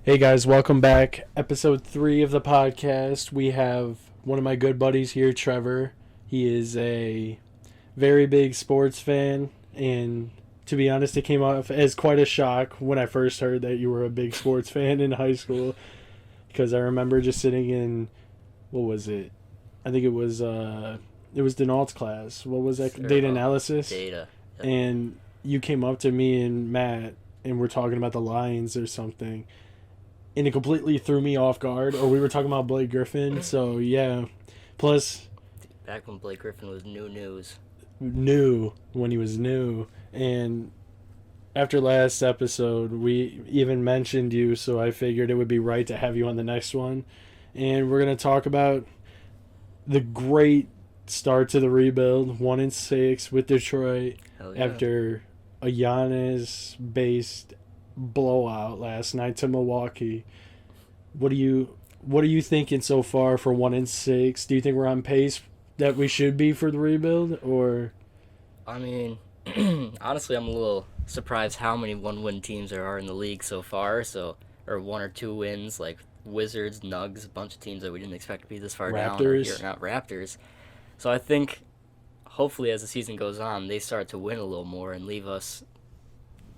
Hey guys, welcome back. Episode 3 of the podcast. We have one of my good buddies here, Trevor. He is a very big sports fan, and to be honest, it came off as quite a shock when I first heard that you were a big sports fan in high school. Because I remember just sitting in, what was it? I think it was Denault's class. What was that? Sure. Data analysis. Data. Yep. And you came up to me and Matt, and we're talking about the Lions or something, and it completely threw me off guard. Or we were talking about Blake Griffin. So yeah, plus Back when Blake Griffin was new news. new when he was new, and after last episode we even mentioned you, so I figured it would be right to have you on the next one, and we're gonna talk about the great start to the rebuild, 1-6 with Detroit Hell yeah. after a Giannis based blowout last night to Milwaukee. What are you thinking so far for 1-6? Do you think we're on pace that we should be for the rebuild, or I mean, honestly, I'm a little surprised how many one-win teams there are in the league so far. Or one or two wins, like Wizards, Nugs, a bunch of teams that we didn't expect to be this far down. Or Raptors? not Raptors. So I think, hopefully, as the season goes on, they start to win a little more and leave us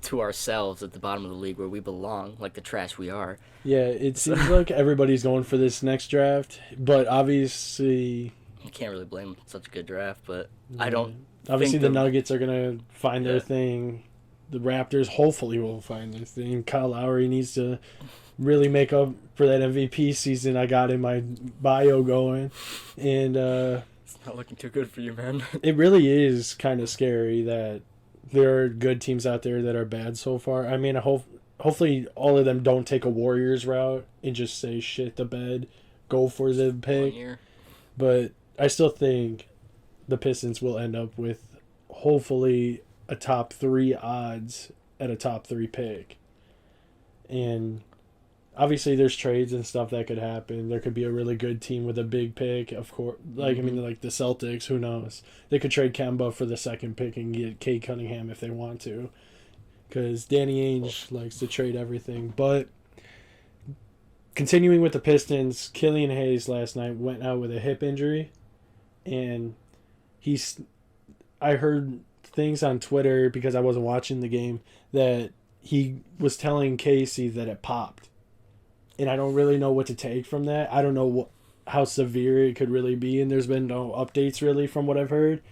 to ourselves at the bottom of the league where we belong, like the trash we are. Yeah, it seems like everybody's going for this next draft, but obviously, You can't really blame such a good draft, but I don't. obviously think the Nuggets are gonna find their Yeah. thing. The Raptors hopefully will find their thing. Kyle Lowry needs to really make up for that MVP season I got in my bio going, and It's not looking too good for you, man. it really is kind of scary that there are good teams out there that are bad so far. I mean, hopefully all of them don't take a Warriors route and just say shit the bed, go for the 1 pick. year. But I still think the Pistons will end up with hopefully a top 3 odds at a top 3 pick. And obviously there's trades and stuff that could happen. There could be a really good team with a big pick, of course. Like, I mean, like the Celtics, who knows? They could trade Kemba for the second pick and get Cade Cunningham if they want to. Because Danny Ainge likes to trade everything. But continuing with the Pistons, Killian Hayes last night went out with a hip injury. And I heard things on Twitter, because I wasn't watching the game, that he was telling Casey that it popped. And I don't really know what to take from that. I don't know how severe it could really be, and there's been no updates really from what I've heard.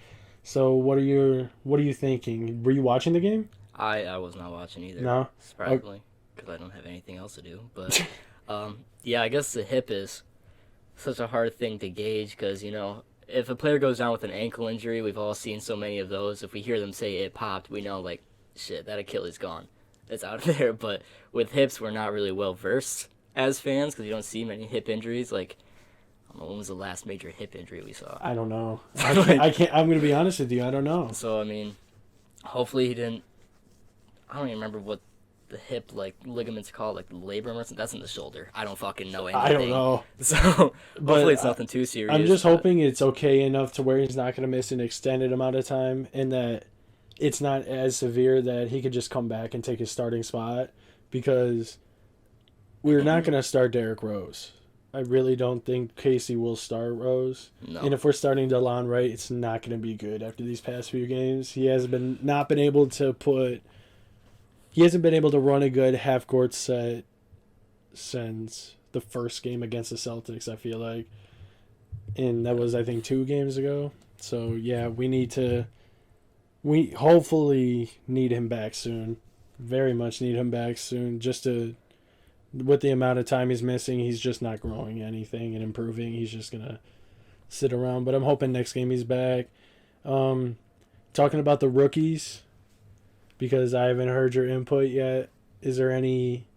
So what are you thinking? Were you watching the game? I was not watching either. No? Surprisingly, because I don't have anything else to do. But yeah, I guess the hip is such a hard thing to gauge because if a player goes down with an ankle injury, we've all seen so many of those. If we hear them say it popped, we know like shit, that Achilles gone. It's out of there. But with hips, we're not really well versed as fans because you don't see many hip injuries. Like, I don't know, when was the last major hip injury we saw? I don't know. I can't. I'm going to be honest with you. I don't know. So, I mean, hopefully he didn't. I don't even remember what the hip, like, ligaments called, like, labrum or something. That's in the shoulder. I don't fucking know anything. I don't know. So, hopefully it's But nothing too serious. I'm just but- hoping it's okay enough to where he's not going to miss an extended amount of time, and that it's not as severe that he could just come back and take his starting spot, because we're not going to start Derrick Rose. I really don't think Casey will start Rose. No. And if we're starting DeLon Wright, it's not going to be good after these past few games. He hasn't been able to run a good half court set since the first game against the Celtics, I feel like. And that was, I think, 2 games ago. So yeah, we hopefully need him back soon. Very much need him back soon. With the amount of time he's missing, he's just not growing anything and improving. He's just gonna sit around. But I'm hoping next game he's back. Talking about the rookies, because I haven't heard your input yet. Is there any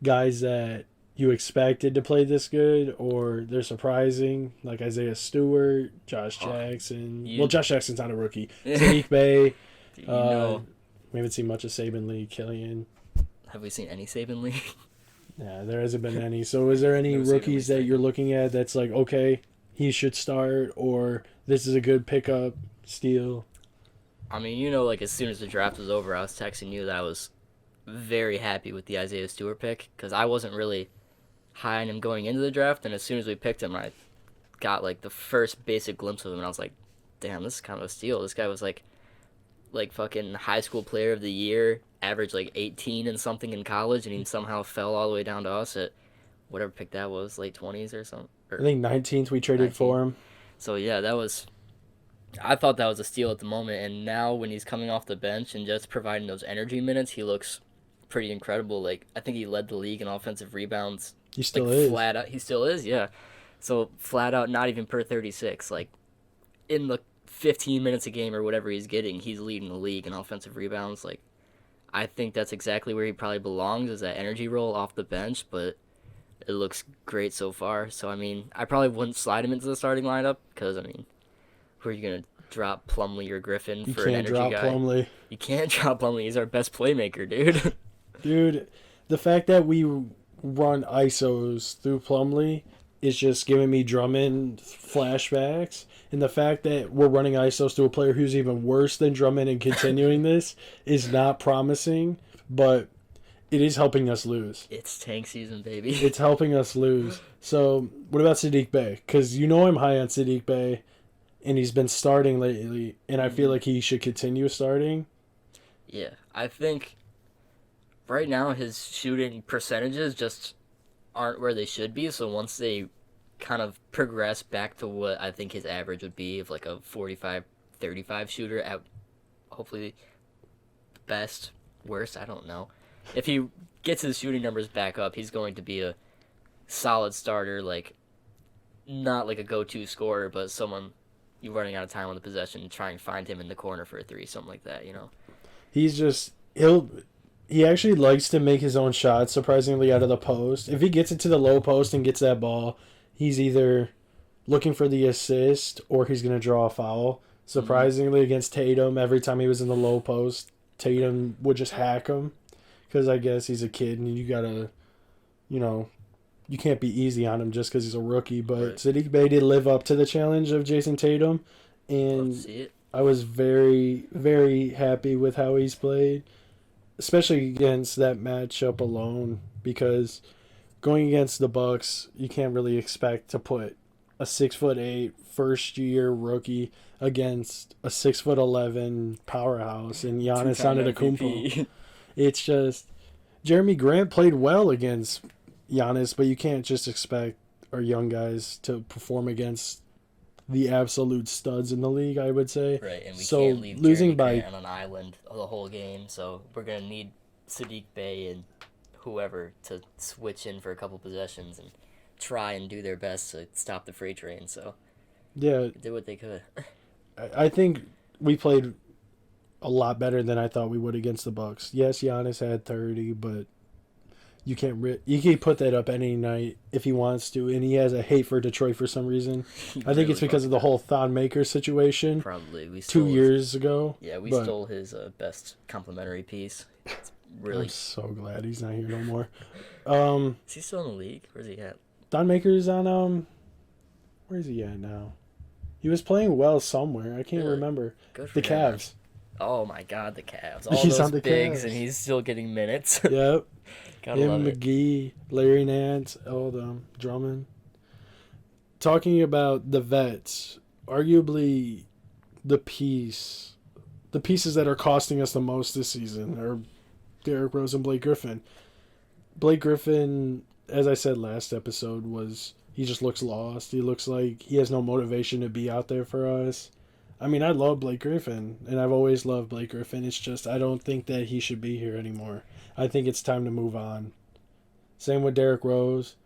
guys that you expected to play this good, or they're surprising, like Isaiah Stewart, Josh Jackson? Well, Josh Jackson's not a rookie. Sadiq Bey. We haven't seen much of Saban Lee, Killian. Have we seen any Saban Lee? Yeah, there hasn't been any. So is there any Never seen rookies him that you're looking at that's like, okay, he should start, or this is a good pickup, steal? I mean, like, as soon as the draft was over, I was texting you that I was very happy with the Isaiah Stewart pick because I wasn't really high on him going into the draft, and as soon as we picked him, I got like the first basic glimpse of him, and I was like, damn, this is kind of a steal. This guy was like fucking high school player of the year, averaged like 18 and something in college, and he somehow fell all the way down to us at whatever pick that was, late 20s or something. I Or think 19th we traded 19. for him. So yeah, I thought that was a steal at the moment, and now when he's coming off the bench and just providing those energy minutes, he looks pretty incredible. Like I think he led the league in offensive rebounds. He still Like is. flat out, he still is. Yeah, so flat out, not even per 36. Like in the 15 minutes a game or whatever he's getting, he's leading the league in offensive rebounds. Like I think that's exactly where he probably belongs, is that energy role off the bench. But it looks great so far. So I mean, I probably wouldn't slide him into the starting lineup because I mean, who are you gonna drop, Plumlee or Griffin You for an can't energy drop guy? Plumlee. You can't drop Plumlee. He's our best playmaker, dude. Dude, the fact that we run ISOs through Plumlee is just giving me Drummond flashbacks. And the fact that we're running ISOs to a player who's even worse than Drummond and continuing this is not promising, but it is helping us lose. It's tank season, baby. It's helping us lose. So, what about Sadiq Bey? Because you know I'm high on Sadiq Bey, and he's been starting lately, and I feel like he should continue starting. Yeah, I think right now his shooting percentages just aren't where they should be. So once they kind of progress back to what I think his average would be of like a 45-35 shooter at hopefully best, worst, I don't know. If he gets his shooting numbers back up, he's going to be a solid starter, like not like a go-to scorer, but someone you're running out of time on the possession, try and find him in the corner for a three, something like that, you know. He's just he actually likes to make his own shots, surprisingly, out of the post. If he gets into the low post and gets that ball, he's either looking for the assist or he's going to draw a foul. Surprisingly, against Tatum, every time he was in the low post, Tatum would just hack him. Because I guess he's a kid and you got to, you can't be easy on him just because he's a rookie. But Right. Sadiq Bey did live up to the challenge of Jason Tatum. Love to And see it. I was very, very happy with how he's played, especially against that matchup alone. Because going against the Bucks, you can't really expect to put a 6'8" first-year rookie against a 6'11" powerhouse and Giannis Two-time Antetokounmpo. MVP. It's just Jeremy Grant played well against Giannis, but you can't just expect our young guys to perform against the absolute studs in the league, I would say. Right, and we So, can't leave losing Jeremy by- Grant on an island the whole game, so we're going to need Sadiq Bey and whoever to switch in for a couple possessions and try and do their best to stop the freight train, so Yeah, they did what they could. I think we played a lot better than I thought we would against the Bucks. Yes, Giannis had 30, but you can't you can put that up any night if he wants to, and he has a hate for Detroit for some reason. I think it's because of the whole Thon Maker situation Probably. We 2 stole years ago. Yeah, we but stole his best complimentary piece. It's really... I'm so glad he's not here no more. Is he still in the league? Where's he at? Thon Maker's on where's he at now? He was playing well somewhere. I can't Really? remember. Good for The him. Cavs. Oh my god, the Cavs. All He's those on the bigs, Cavs. and he's still getting minutes. Yep. Gotta Him, love it. McGee, Larry Nance, all of them, Drummond. Talking about the vets, arguably the pieces that are costing us the most this season are Derrick Rose and Blake Griffin. Blake Griffin, as I said last episode, he just looks lost. He looks like he has no motivation to be out there for us. I mean, I love Blake Griffin, and I've always loved Blake Griffin. It's just I don't think that he should be here anymore. I think it's time to move on. Same with Derrick Rose.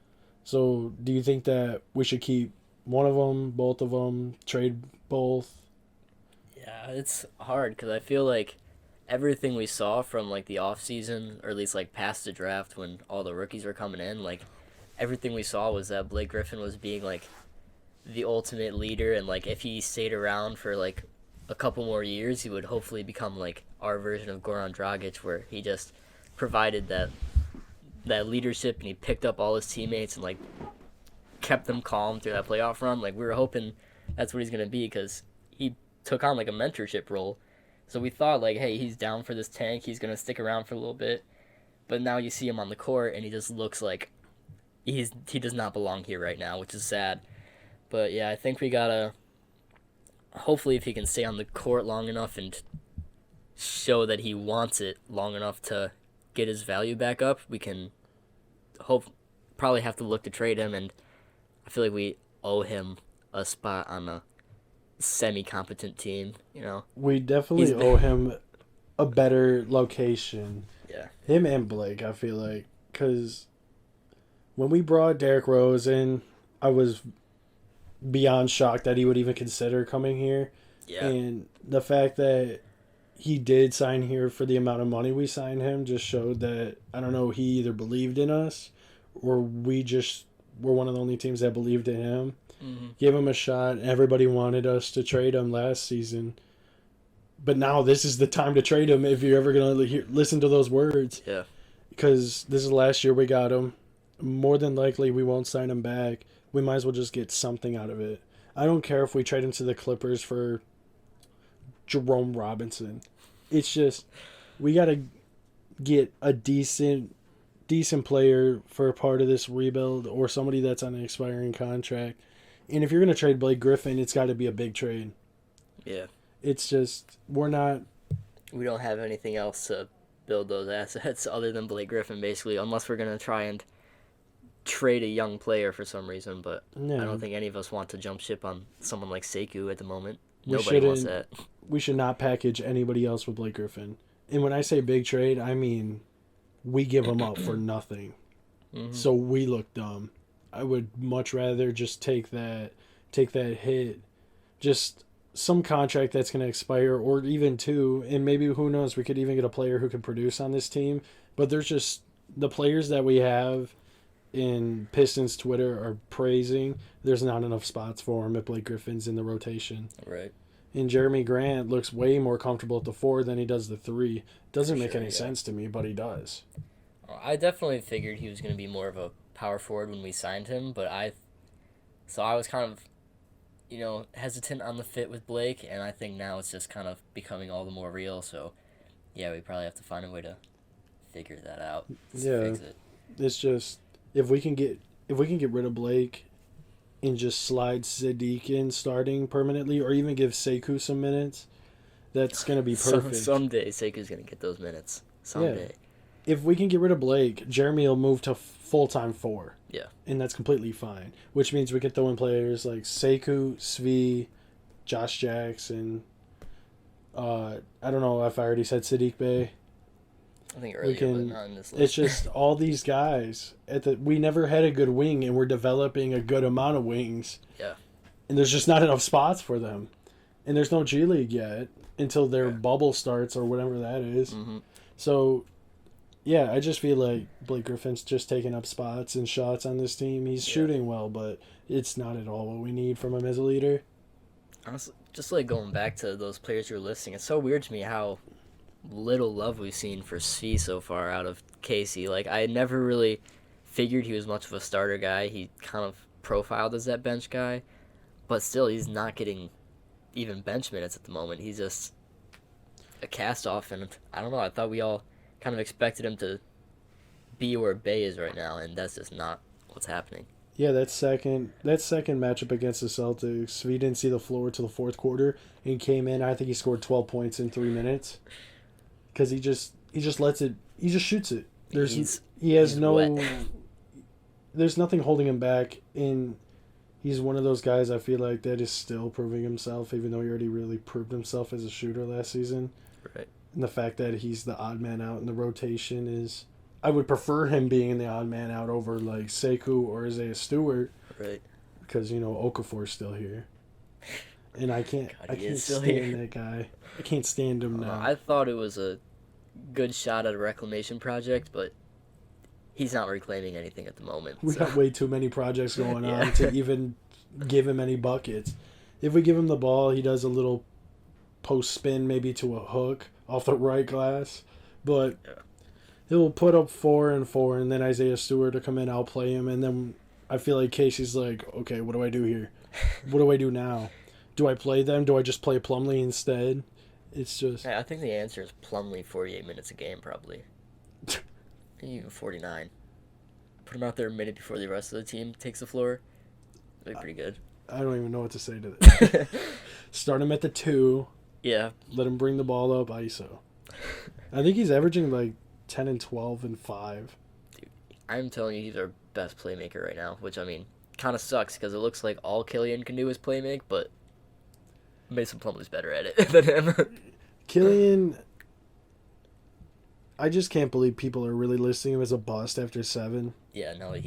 So, do you think that we should keep one of them, both of them, trade both? Yeah, it's hard because I feel like everything we saw from like the off season, or at least like past the draft when all the rookies were coming in, like everything we saw was that Blake Griffin was being like the ultimate leader, and like if he stayed around for like a couple more years, he would hopefully become like our version of Goran Dragic, where he just provided that leadership and he picked up all his teammates and like kept them calm through that playoff run. Like we were hoping that's what he's gonna be because he took on like a mentorship role. So we thought like, hey, he's down for this tank. He's gonna stick around for a little bit. but now you see him on the court and he just looks like he does not belong here right now, which is sad. But yeah, I think we gotta hopefully if he can stay on the court long enough and show that he wants it long enough to get his value back up, we can hope probably have to look to trade him, and I feel like we owe him a spot on a semi-competent team. We definitely owe him a better location. Yeah. Him and Blake, I feel like, because when we brought Derrick Rose in, I was beyond shocked that he would even consider coming here. Yeah. And the fact that he did sign here for the amount of money we signed him just showed that, I don't know, he either believed in us or we just were one of the only teams that believed in him. Mm-hmm. Give him a shot. Everybody wanted us to trade him last season. But now this is the time to trade him if you're ever going to listen to those words. Yeah. Because this is the last year we got him. More than likely we won't sign him back. We might as well just get something out of it. I don't care if we trade him to the Clippers for Jerome Robinson. It's just we got to get a decent player for a part of this rebuild or somebody that's on an expiring contract. And if you're going to trade Blake Griffin, it's got to be a big trade. Yeah. It's just we don't have anything else to build those assets other than Blake Griffin, basically, unless we're going to try and trade a young player for some reason, but I don't think any of us want to jump ship on someone like Sekou at the moment. Nobody wants that. We should not package anybody else with Blake Griffin. And when I say big trade, I mean we give him up for nothing. Mm-hmm. So we look dumb. I would much rather just take that hit. Just some contract that's going to expire, or even two, and maybe, who knows, we could even get a player who can produce on this team. But there's just the players that we have in Pistons Twitter are praising. There's not enough spots for him if Blake Griffin's in the rotation. Right. And Jeremy Grant looks way more comfortable at the 4 than he does the 3. Doesn't make any sense to me, but he does. I definitely figured he was going to be more of a power forward when we signed him, but I was kind of, hesitant on the fit with Blake, and I think now it's just kind of becoming all the more real. So, yeah, we probably have to find a way to figure that out. Fix it. It's just if we can get rid of Blake and just slide Sadiq in starting permanently, or even give Sekou some minutes, that's gonna be perfect. Someday Sekou's gonna get those minutes. Someday. Yeah. If we can get rid of Blake, Jeremy will move to full-time 4. Yeah. And that's completely fine. Which means we can throw in players like Sekou, Svi, Josh Jackson. I don't know if I already said Sadiq Bey. I think earlier, but not in this list. It's just all these guys. We never had a good wing, and we're developing a good amount of wings. Yeah. And there's just not enough spots for them. And there's no G League yet until their bubble starts or whatever that is. Mm-hmm. So, yeah, I just feel like Blake Griffin's just taking up spots and shots on this team. He's shooting well, but it's not at all what we need from him as a leader. Honestly, just like going back to those players you're listing, it's so weird to me how little love we've seen for Svi so far out of Casey. Like, I never really figured he was much of a starter guy. He kind of profiled as that bench guy, but still, he's not getting even bench minutes at the moment. He's just a cast-off, and I don't know, I thought we all kind of expected him to be where Bay is right now, and that's just not what's happening. Yeah, that second matchup against the Celtics, Svi didn't see the floor till the fourth quarter and came in. I think he scored 12 points in 3 minutes because he just lets it. He just shoots it. There's nothing holding him back, and he's one of those guys I feel like that is still proving himself, even though he already really proved himself as a shooter last season. Right. And the fact that he's the odd man out in the rotation is, I would prefer him being the odd man out over like Sekou or Isaiah Stewart. Right. Because, Okafor's still here. And I can't stand that guy. I can't stand him now. I thought it was a good shot at a reclamation project, but he's not reclaiming anything at the moment. We got way too many projects going on to even give him any buckets. If we give him the ball, he does a little post spin maybe to a hook off the right glass. But he'll put up 4 and 4, and then Isaiah Stewart to come in, outplay him, and then I feel like Casey's like, okay, what do I do here? What do I do now? Do I play them? Do I just play Plumlee instead? It's just... I think the answer is Plumlee 48 minutes a game, probably. even 49. Put him out there a minute before the rest of the team takes the floor. That'd be pretty good. I don't even know what to say to that. Start him at the 2. Yeah. Let him bring the ball up, ISO. I think he's averaging like 10 and 12 and 5. Dude, I'm telling you, he's our best playmaker right now, which, I mean, kind of sucks because it looks like all Killian can do is playmake, but Mason Plumlee's better at it than him. Killian, I just can't believe people are really listing him as a bust after 7. Yeah, no, I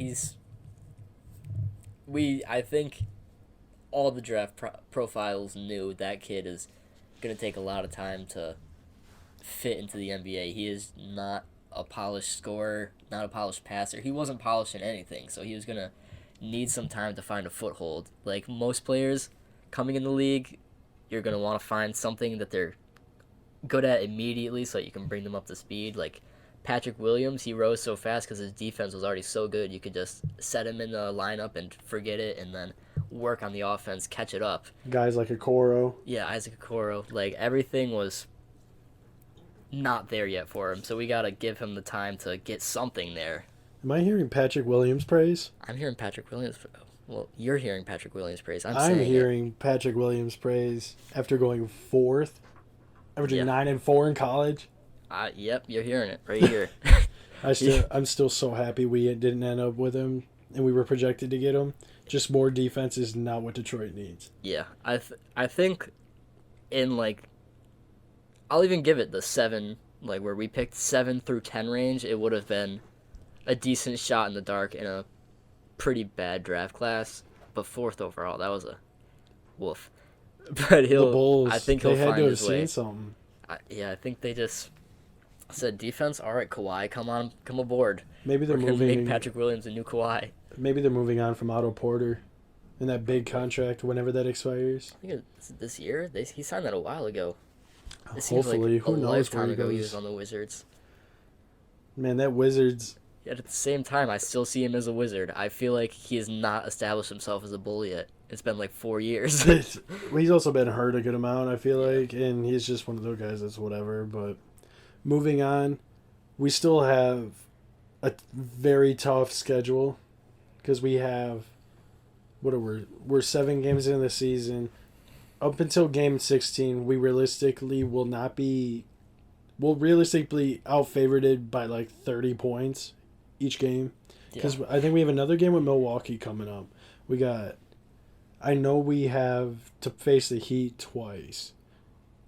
think all the draft profiles knew that kid is going to take a lot of time to fit into the NBA. He is not a polished scorer, not a polished passer. He wasn't polished in anything, so he was going to need some time to find a foothold. Like most players coming in the league, you're going to want to find something that they're good at immediately so that you can bring them up to speed. Like Patrick Williams, he rose so fast because his defense was already so good. You could just set him in the lineup and forget it and then work on the offense, catch it up. Guys like Okoro. Yeah, Isaac Okoro. Like, everything was not there yet for him, so we got to give him the time to get something there. Am I hearing Patrick Williams praise? I'm hearing Patrick Williams. Well, you're hearing Patrick Williams praise. I'm hearing Patrick Williams praise after going 4th, averaging 9 and 4 in college. Yep, you're hearing it right here. I'm still so happy we didn't end up with him, and we were projected to get him. Just more defense is not what Detroit needs. Yeah, I think in, like, I'll even give it the 7, like, where we picked 7 through 10 range. It would have been a decent shot in the dark in a pretty bad draft class. But 4th overall, that was a woof. But The Bulls, I think he'll find his way. Seen something. I think they just said, defense, all right, Kawhi, come aboard. Maybe they're We're gonna moving. make Patrick Williams a new Kawhi. Maybe they're moving on from Otto Porter, in that big contract whenever that expires. I think it's this year. He signed that a while ago. It Hopefully, seems like who knows where lifetime he ago he goes. was on the Wizards. Man, that Wizards. Yet at the same time, I still see him as a Wizard. I feel like he has not established himself as a Bull yet. It's been like 4 years. Well, he's also been hurt a good amount, I feel like, and he's just one of those guys that's whatever. But moving on, we still have a very tough schedule because we have we're 7 games into the season. Up until game 16, we'll realistically out-favorited by like 30 points each game. Because I think we have another game with Milwaukee coming up. I know we have to face the Heat twice.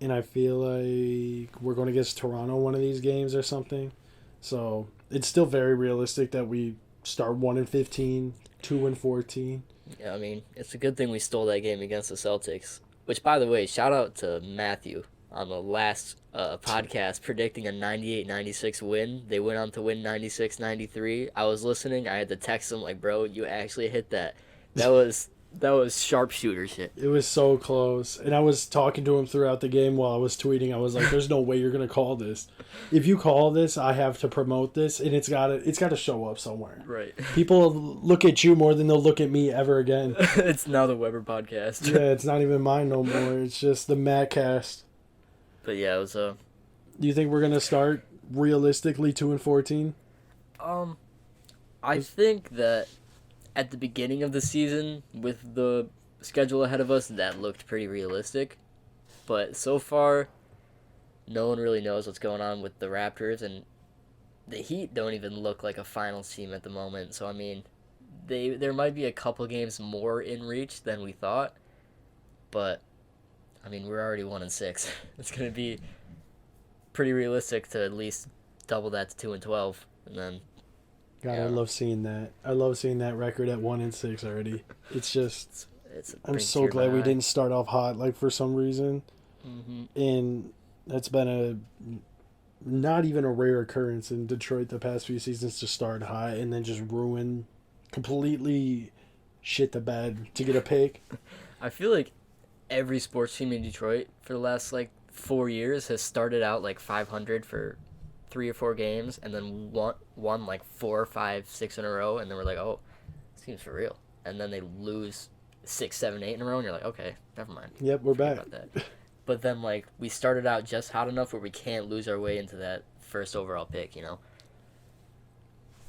And I feel like we're going against Toronto one of these games or something. So it's still very realistic that we start 1-15, 2-14. Yeah, I mean, it's a good thing we stole that game against the Celtics. Which, by the way, shout out to Matthew on the last podcast predicting a 98-96 win. They went on to win 96-93. I was listening. I had to text him like, bro, you actually hit that. That was sharpshooter shit. It was so close. And I was talking to him throughout the game while I was tweeting. I was like, there's no way you're going to call this. If you call this, I have to promote this, and it's got to show up somewhere. Right. People look at you more than they'll look at me ever again. It's now the Weber podcast. Yeah, it's not even mine no more. It's just the Mattcast. But yeah, it was Do you think we're going to start realistically 2-14? I think that at the beginning of the season, with the schedule ahead of us, that looked pretty realistic. But so far, no one really knows what's going on with the Raptors, and the Heat don't even look like a finals team at the moment. So, I mean, there might be a couple games more in reach than we thought. But, I mean, we're already 1-6. It's going to be pretty realistic to at least double that to 2-12, and then. God, yeah. I love seeing that. I love seeing that record at 1-6 already. It's just, I'm so glad we didn't start off hot, like for some reason, and that's been not even a rare occurrence in Detroit the past few seasons to start high and then just completely shit the bed to get a pick. I feel like every sports team in Detroit for the last like 4 years has started out like 500 for 3 or 4 games and then won like 4, 5, 6 in a row, and then we're like, oh, this team's for real. And then they lose 6, 7, 8 in a row, and you're like, okay, never mind. Yep, we're back. About that. But then like we started out just hot enough where we can't lose our way into that first overall pick, you know.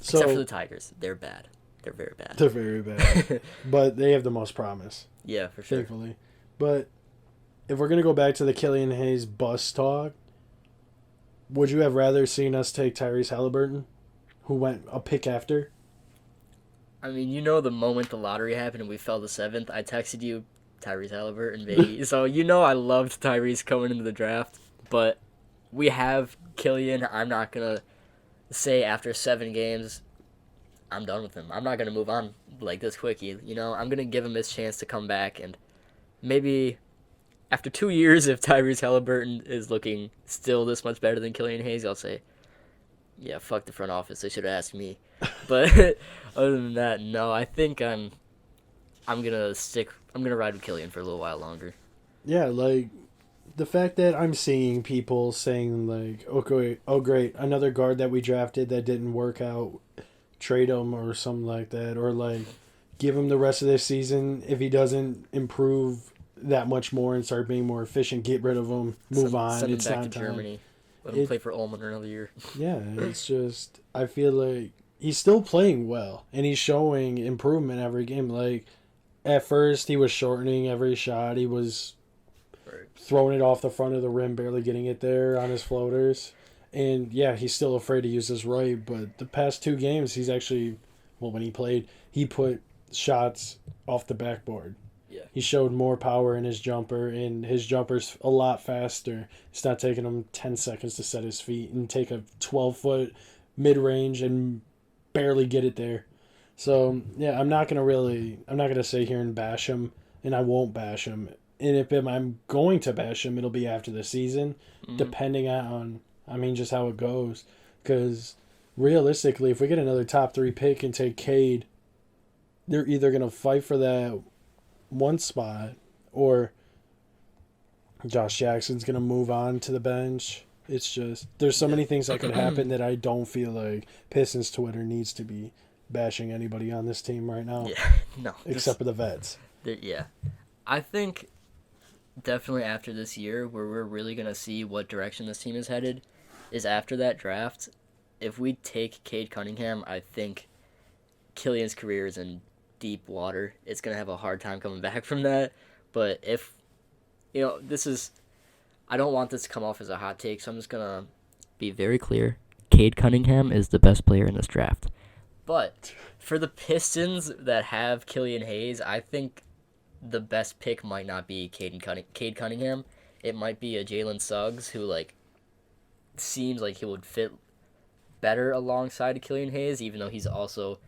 Except for So the Tigers. They're bad. They're very bad. they're very bad, but they have the most promise, Yeah, for sure. thankfully. But if we're gonna go back to the Killian Hayes bus talk, would you have rather seen us take Tyrese Halliburton, who went a pick after? I mean, the moment the lottery happened and we fell to 7th, I texted you Tyrese Halliburton, baby. So I loved Tyrese coming into the draft, but we have Killian. I'm not gonna say after 7 games I'm done with him. I'm not gonna move on like this quick. I'm gonna give him his chance to come back, and maybe after 2 years, if Tyrese Halliburton is looking still this much better than Killian Hayes, I'll say, yeah, fuck the front office. They should have asked me. But other than that, no. I think I'm gonna stick. I'm gonna ride with Killian for a little while longer. Yeah, like the fact that I'm seeing people saying like, oh great, another guard that we drafted that didn't work out, trade him or something like that, or like give him the rest of this season. If he doesn't improve that much more and start being more efficient, get rid of him, move on. Send him It's back not to time. Germany. Let him play for Ulm another year. Yeah, it's just I feel like he's still playing well and he's showing improvement every game. Like at first he was shortening every shot. He was throwing it off the front of the rim, barely getting it there on his floaters. And yeah, he's still afraid to use his right, but the past 2 games he's actually when he played, he put shots off the backboard. Yeah. He showed more power in his jumper, and his jumper's a lot faster. It's not taking him 10 seconds to set his feet and take a 12-foot mid-range and barely get it there. So, yeah, I'm not going to sit here and bash him, and I won't bash him. And if I'm going to bash him, it'll be after the season, depending on, just how it goes. Because realistically, if we get another top 3 pick and take Cade, they're either going to fight for that one spot or Josh Jackson's going to move on to the bench. It's just, there's so many things that could happen that I don't feel like Pistons Twitter needs to be bashing anybody on this team right now. Yeah, no. Except for the vets. Yeah. I think definitely after this year, where we're really going to see what direction this team is headed, is after that draft. If we take Cade Cunningham, I think Killian's career is in deep water. It's going to have a hard time coming back from that. But if, I don't want this to come off as a hot take, so I'm just going to be very clear. Cade Cunningham is the best player in this draft. But for the Pistons that have Killian Hayes, I think the best pick might not be Cade Cunningham. It might be a Jalen Suggs, who seems like he would fit better alongside Killian Hayes, even though he's also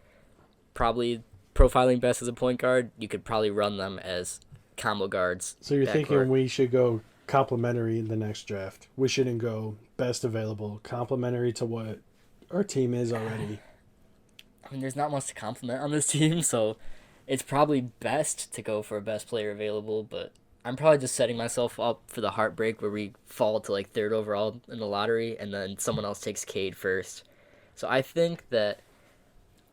probably profiling best as a point guard. You could probably run them as combo guards. So you're thinking we should go complementary in the next draft. We shouldn't go best available, complementary to what our team is already. I mean, there's not much to compliment on this team, so it's probably best to go for a best player available, but I'm probably just setting myself up for the heartbreak where we fall to 3rd overall in the lottery and then someone else takes Cade first. So I think that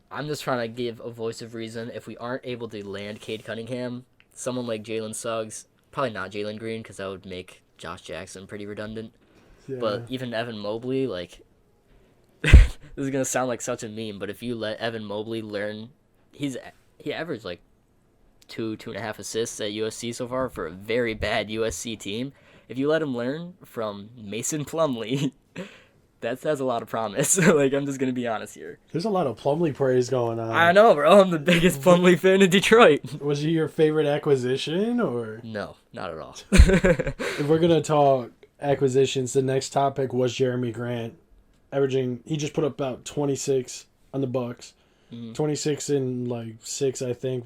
I'm just trying to give a voice of reason. If we aren't able to land Cade Cunningham, someone like Jalen Suggs, probably not Jalen Green because that would make Josh Jackson pretty redundant. Yeah. But even Evan Mobley, this is going to sound like such a meme, but if you let Evan Mobley learn, he averaged 2.5 assists at USC so far for a very bad USC team. If you let him learn from Mason Plumlee, that has a lot of promise. I'm just going to be honest here. There's a lot of Plumlee praise going on. I know, bro. I'm the biggest Plumlee fan in Detroit. Was he your favorite acquisition, or? No, not at all. If we're going to talk acquisitions, the next topic was Jeremy Grant. He just put up about 26 on the Bucks. 26 in 6, I think.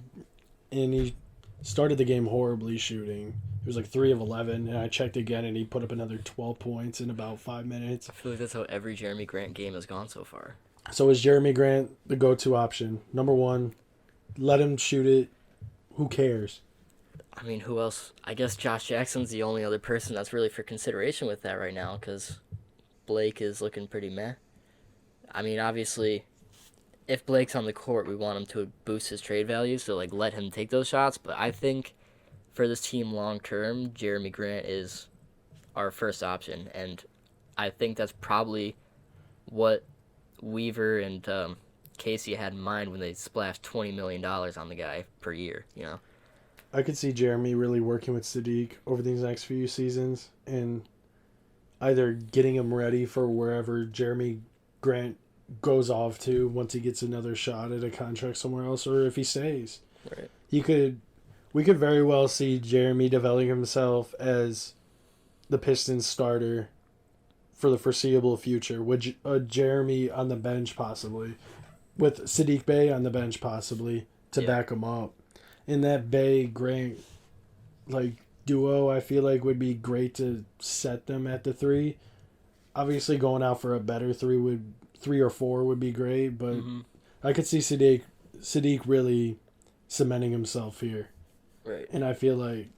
And he started the game horribly shooting. He was 3 of 11, and I checked again, and he put up another 12 points in about 5 minutes. I feel like that's how every Jeremy Grant game has gone so far. So is Jeremy Grant the go-to option? Number one, let him shoot it. Who cares? I mean, who else? I guess Josh Jackson's the only other person that's really for consideration with that right now, because Blake is looking pretty meh. I mean, obviously, if Blake's on the court, we want him to boost his trade value, so let him take those shots. But I think for this team long term, Jeremy Grant is our first option, and I think that's probably what Weaver and Casey had in mind when they splashed $20 million on the guy per year, I could see Jeremy really working with Sadiq over these next few seasons and either getting him ready for wherever Jeremy Grant goes off to once he gets another shot at a contract somewhere else, or if he stays. Right. We could very well see Jeremy developing himself as the Pistons starter for the foreseeable future, with Jeremy on the bench possibly, with Sadiq Bey on the bench possibly to back him up. And that Bey Grant duo, I feel like would be great to set them at the 3. Obviously, going out for a better 3 or 4 would be great, but I could see Sadiq really cementing himself here. Right. And I feel like,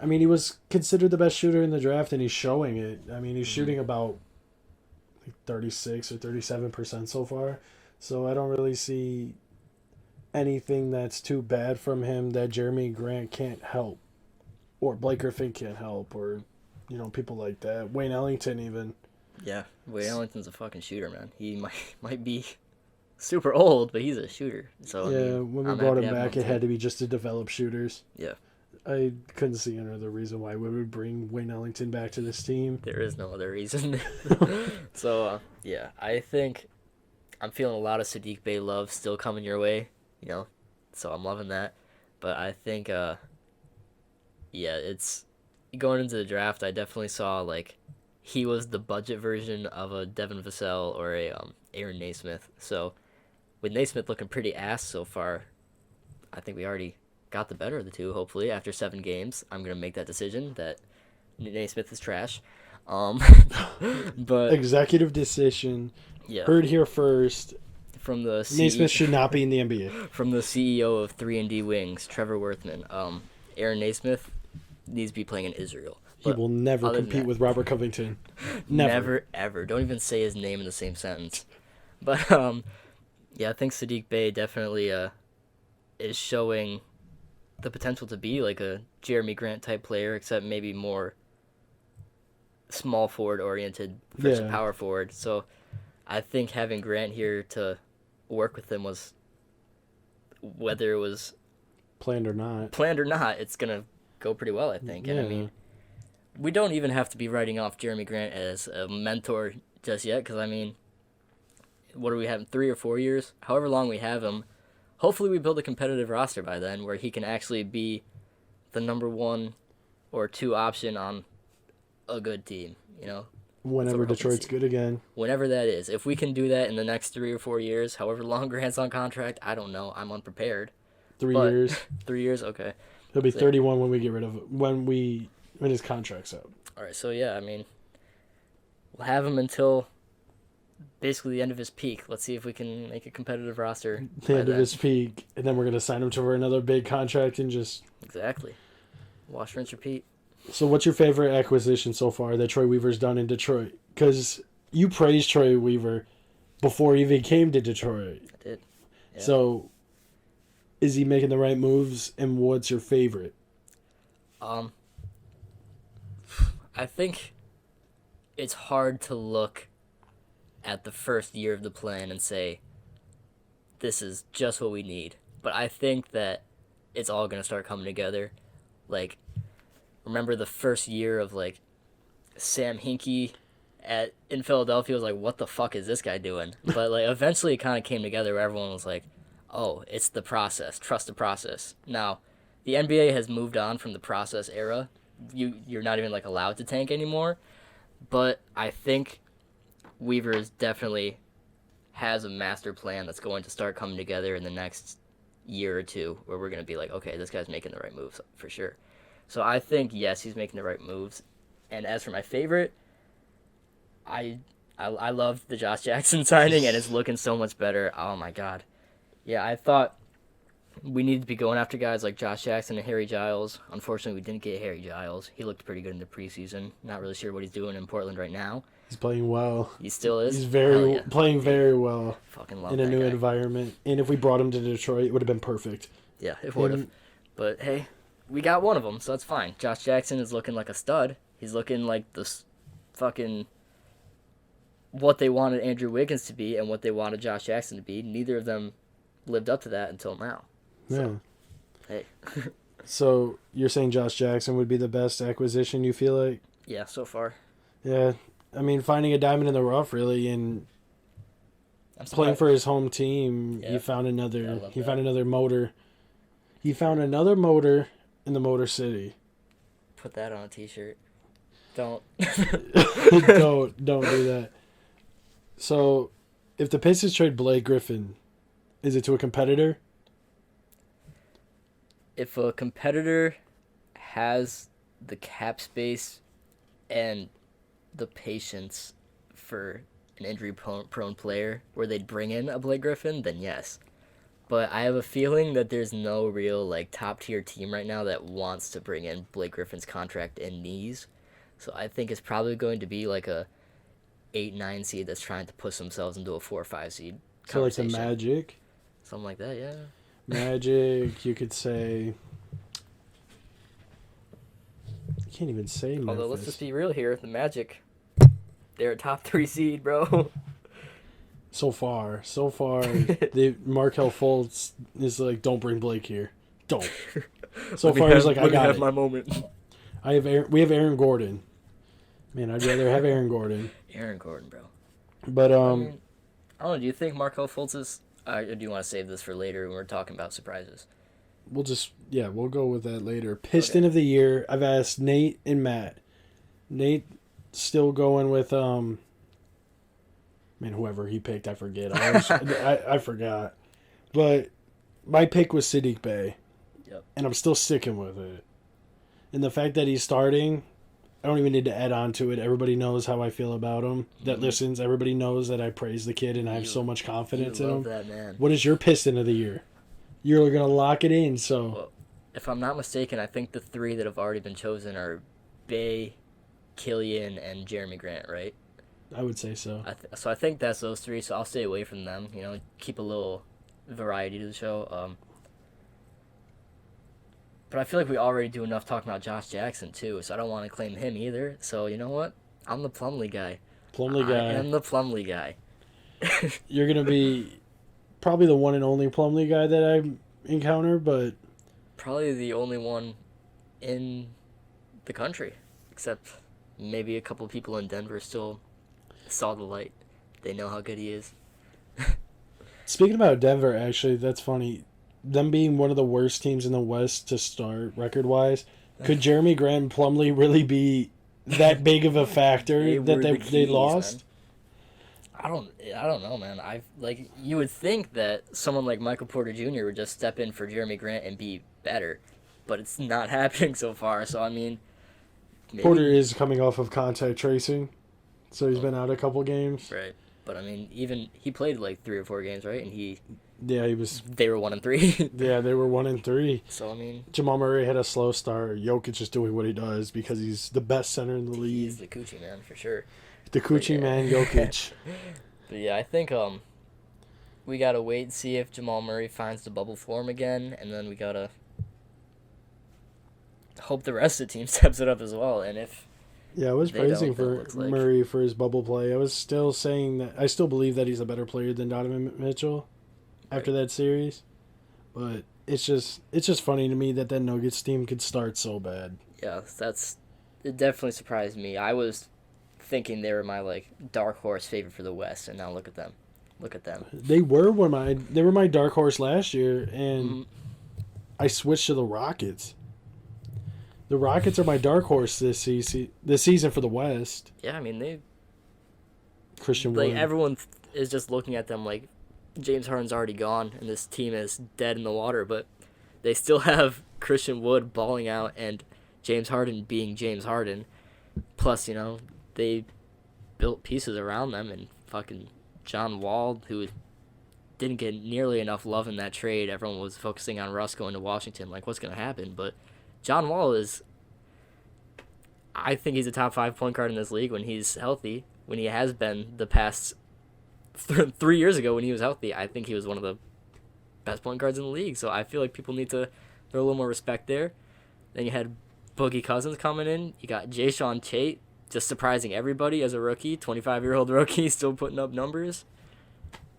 he was considered the best shooter in the draft, and he's showing it. He's shooting about 36 or 37% so far. So I don't really see anything that's too bad from him that Jeremy Grant can't help, or Blake Griffin can't help, or people like that. Wayne Ellington even. Yeah, Wayne Ellington's a fucking shooter, man. He might be super old, but he's a shooter. So when we brought him back, it had to be just to develop shooters. Yeah. I couldn't see another reason why we would bring Wayne Ellington back to this team. There is no other reason. So, I think I'm feeling a lot of Sadiq Bey love still coming your way, so I'm loving that. But I think, it's going into the draft, I definitely saw, he was the budget version of a Devin Vassell or a Aaron Naismith. So, with Naismith looking pretty ass so far, I think we already got the better of the two, hopefully. After 7 games, I'm going to make that decision that Naismith is trash. But executive decision. Yeah. Heard here first. From the Naismith should not be in the NBA. From the CEO of 3&D Wings, Trevor Worthman. Aaron Naismith needs to be playing in Israel. He will never compete with Robert Covington. Never, ever. Don't even say his name in the same sentence. But, I think Sadiq Bey definitely is showing the potential to be like a Jeremy Grant type player, except maybe more small forward oriented versus power forward. So I think having Grant here to work with him was, whether it was planned or not, it's gonna go pretty well, I think. And we don't even have to be writing off Jeremy Grant as a mentor just yet, because what do we have, 3 or 4 years, however long we have him. Hopefully we build a competitive roster by then where he can actually be the number 1 or 2 option on a good team, Whenever Detroit's good again. Whenever that is. If we can do that in the next 3 or 4 years, however long Grant's on contract, I don't know. I'm unprepared. 3 years. 3 years? Okay. He'll be 31 when we get rid of it, when his contract's up. All right, so we'll have him until basically the end of his peak. Let's see if we can make a competitive roster. The end of his peak, and then we're going to sign him to another big contract and just... Exactly. Wash, rinse, repeat. So what's your favorite acquisition so far that Troy Weaver's done in Detroit? Because you praised Troy Weaver before he even came to Detroit. I did. Yeah. So is he making the right moves, and what's your favorite? I think it's hard to look at the first year of the plan and say, this is just what we need. But I think that it's all going to start coming together. Remember the first year of, Sam Hinkie in Philadelphia was like, what the fuck is this guy doing? But, eventually it kind of came together where everyone was like, oh, it's the process. Trust the process. Now, the NBA has moved on from the process era. You're not even, allowed to tank anymore. But I think Weaver definitely has a master plan that's going to start coming together in the next year or two, where we're going to be like, okay, this guy's making the right moves for sure. So I think, yes, he's making the right moves. And as for my favorite, I love the Josh Jackson signing, and it's looking so much better. Oh my God. Yeah, I thought we needed to be going after guys like Josh Jackson and Harry Giles. Unfortunately, we didn't get Harry Giles. He looked pretty good in the preseason. Not really sure what he's doing in Portland right now. He's playing well. He still is? He's playing very well. Fucking love in a new environment. And if we brought him to Detroit, it would have been perfect. Yeah, it would have. But hey, we got one of them, so that's fine. Josh Jackson is looking like a stud. He's looking like the fucking what they wanted Andrew Wiggins to be and what they wanted Josh Jackson to be. Neither of them lived up to that until now. So, hey. So you're saying Josh Jackson would be the best acquisition, you feel like? Yeah, so far. Yeah. I mean, finding a diamond in the rough, really, and playing for his home team, Yeah. he found another. Yeah, He found another motor. He found another motor in the Motor City. Put that on a T-shirt. Don't. don't do that. So, if the Pistons trade Blake Griffin, is it to a competitor? If a competitor has the cap space and the patience for an injury-prone player where they'd bring in a Blake Griffin, then yes. But I have a feeling that there's no real like top-tier team right now that wants to bring in Blake Griffin's contract and knees. So I think it's probably going to be like a 8-9 seed that's trying to push themselves into a 4 or 5 seed. So like the Magic? Something like that, yeah. Magic, you could say. You can't even say Memphis. Although let's just be real here, the Magic, they're a top 3 seed, bro. So far, the Markelle Fultz is like, don't bring Blake here, don't. So far, he's like, I got it. my moment. We have Aaron Gordon. Man, I'd rather have Aaron Gordon. Aaron Gordon, bro. But I don't know. Do you think Markelle Fultz is? Or do you want to save this for later when we're talking about surprises? We'll go with that later. Piston of the year. I've asked Nate and Matt. Nate still going with whoever he picked, I forget. I forgot. But my pick was Sadiq Bey. Yep. And I'm still sticking with it. And the fact that he's starting, I don't even need to add on to it. Everybody knows how I feel about him. That listens. Everybody knows that I praise the kid and I have so much confidence in him. That, man. What is your Piston of the year? You're going to lock it in, so... Well, if I'm not mistaken, I think the 3 that have already been chosen are Bey, Killian, and Jeremy Grant, right? I would say so. So I think that's those 3, so I'll stay away from them. You know, keep a little variety to the show. But I feel like we already do enough talking about Josh Jackson, too, so I don't want to claim him either. So, you know what? I'm the Plumlee guy. I am the Plumlee guy. You're going to be probably the one and only Plumlee guy that I encounter, but... Probably the only one in the country, except maybe a couple people in Denver still saw the light. They know how good he is. Speaking about Denver, actually, that's funny. Them being one of the worst teams in the West to start record-wise, could Jeremy Grant and Plumlee really be that big of a factor that they lost? Man. I don't know, man. You would think that someone like Michael Porter Jr. would just step in for Jeremy Grant and be better, but it's not happening so far. So I mean, maybe... Porter is coming off of contact tracing, so he's been out a couple games. Right, but I mean, even he played like 3 or 4 games, right? And he was. They were 1-3. Yeah, they were 1-3. So I mean, Jamal Murray had a slow start. Jokic is doing what he does because he's the best center in the league. He's the coochie man for sure. The coochie man, Jokic. But yeah, I think we gotta wait and see if Jamal Murray finds the bubble form again, and then we gotta hope the rest of the team steps it up as well. And if I was praising for Murray for his bubble play. I was still saying that I still believe that he's a better player than Donovan Mitchell after that series, but it's just funny to me that Nuggets team could start so bad. Yeah, it definitely surprised me. I was thinking they were my dark horse favorite for the West, and now look at them. They were my dark horse last year, and I switched to the Rockets. The Rockets are my dark horse this season for the West. Yeah, I mean Christian Wood. Everyone is just looking at them like James Harden's already gone and this team is dead in the water, but they still have Christian Wood balling out and James Harden being James Harden. Plus, they built pieces around them, and fucking John Wall, who didn't get nearly enough love in that trade. Everyone was focusing on Russ going to Washington, like what's going to happen, but John Wall I think he's a top 5 point guard in this league when he's healthy, when he has been the past 3 years ago when he was healthy. I think he was one of the best point guards in the league, so I feel like people need to throw a little more respect there. Then you had Boogie Cousins coming in. You got Jay Sean Tate, just surprising everybody as a rookie, 25-year-old rookie, still putting up numbers.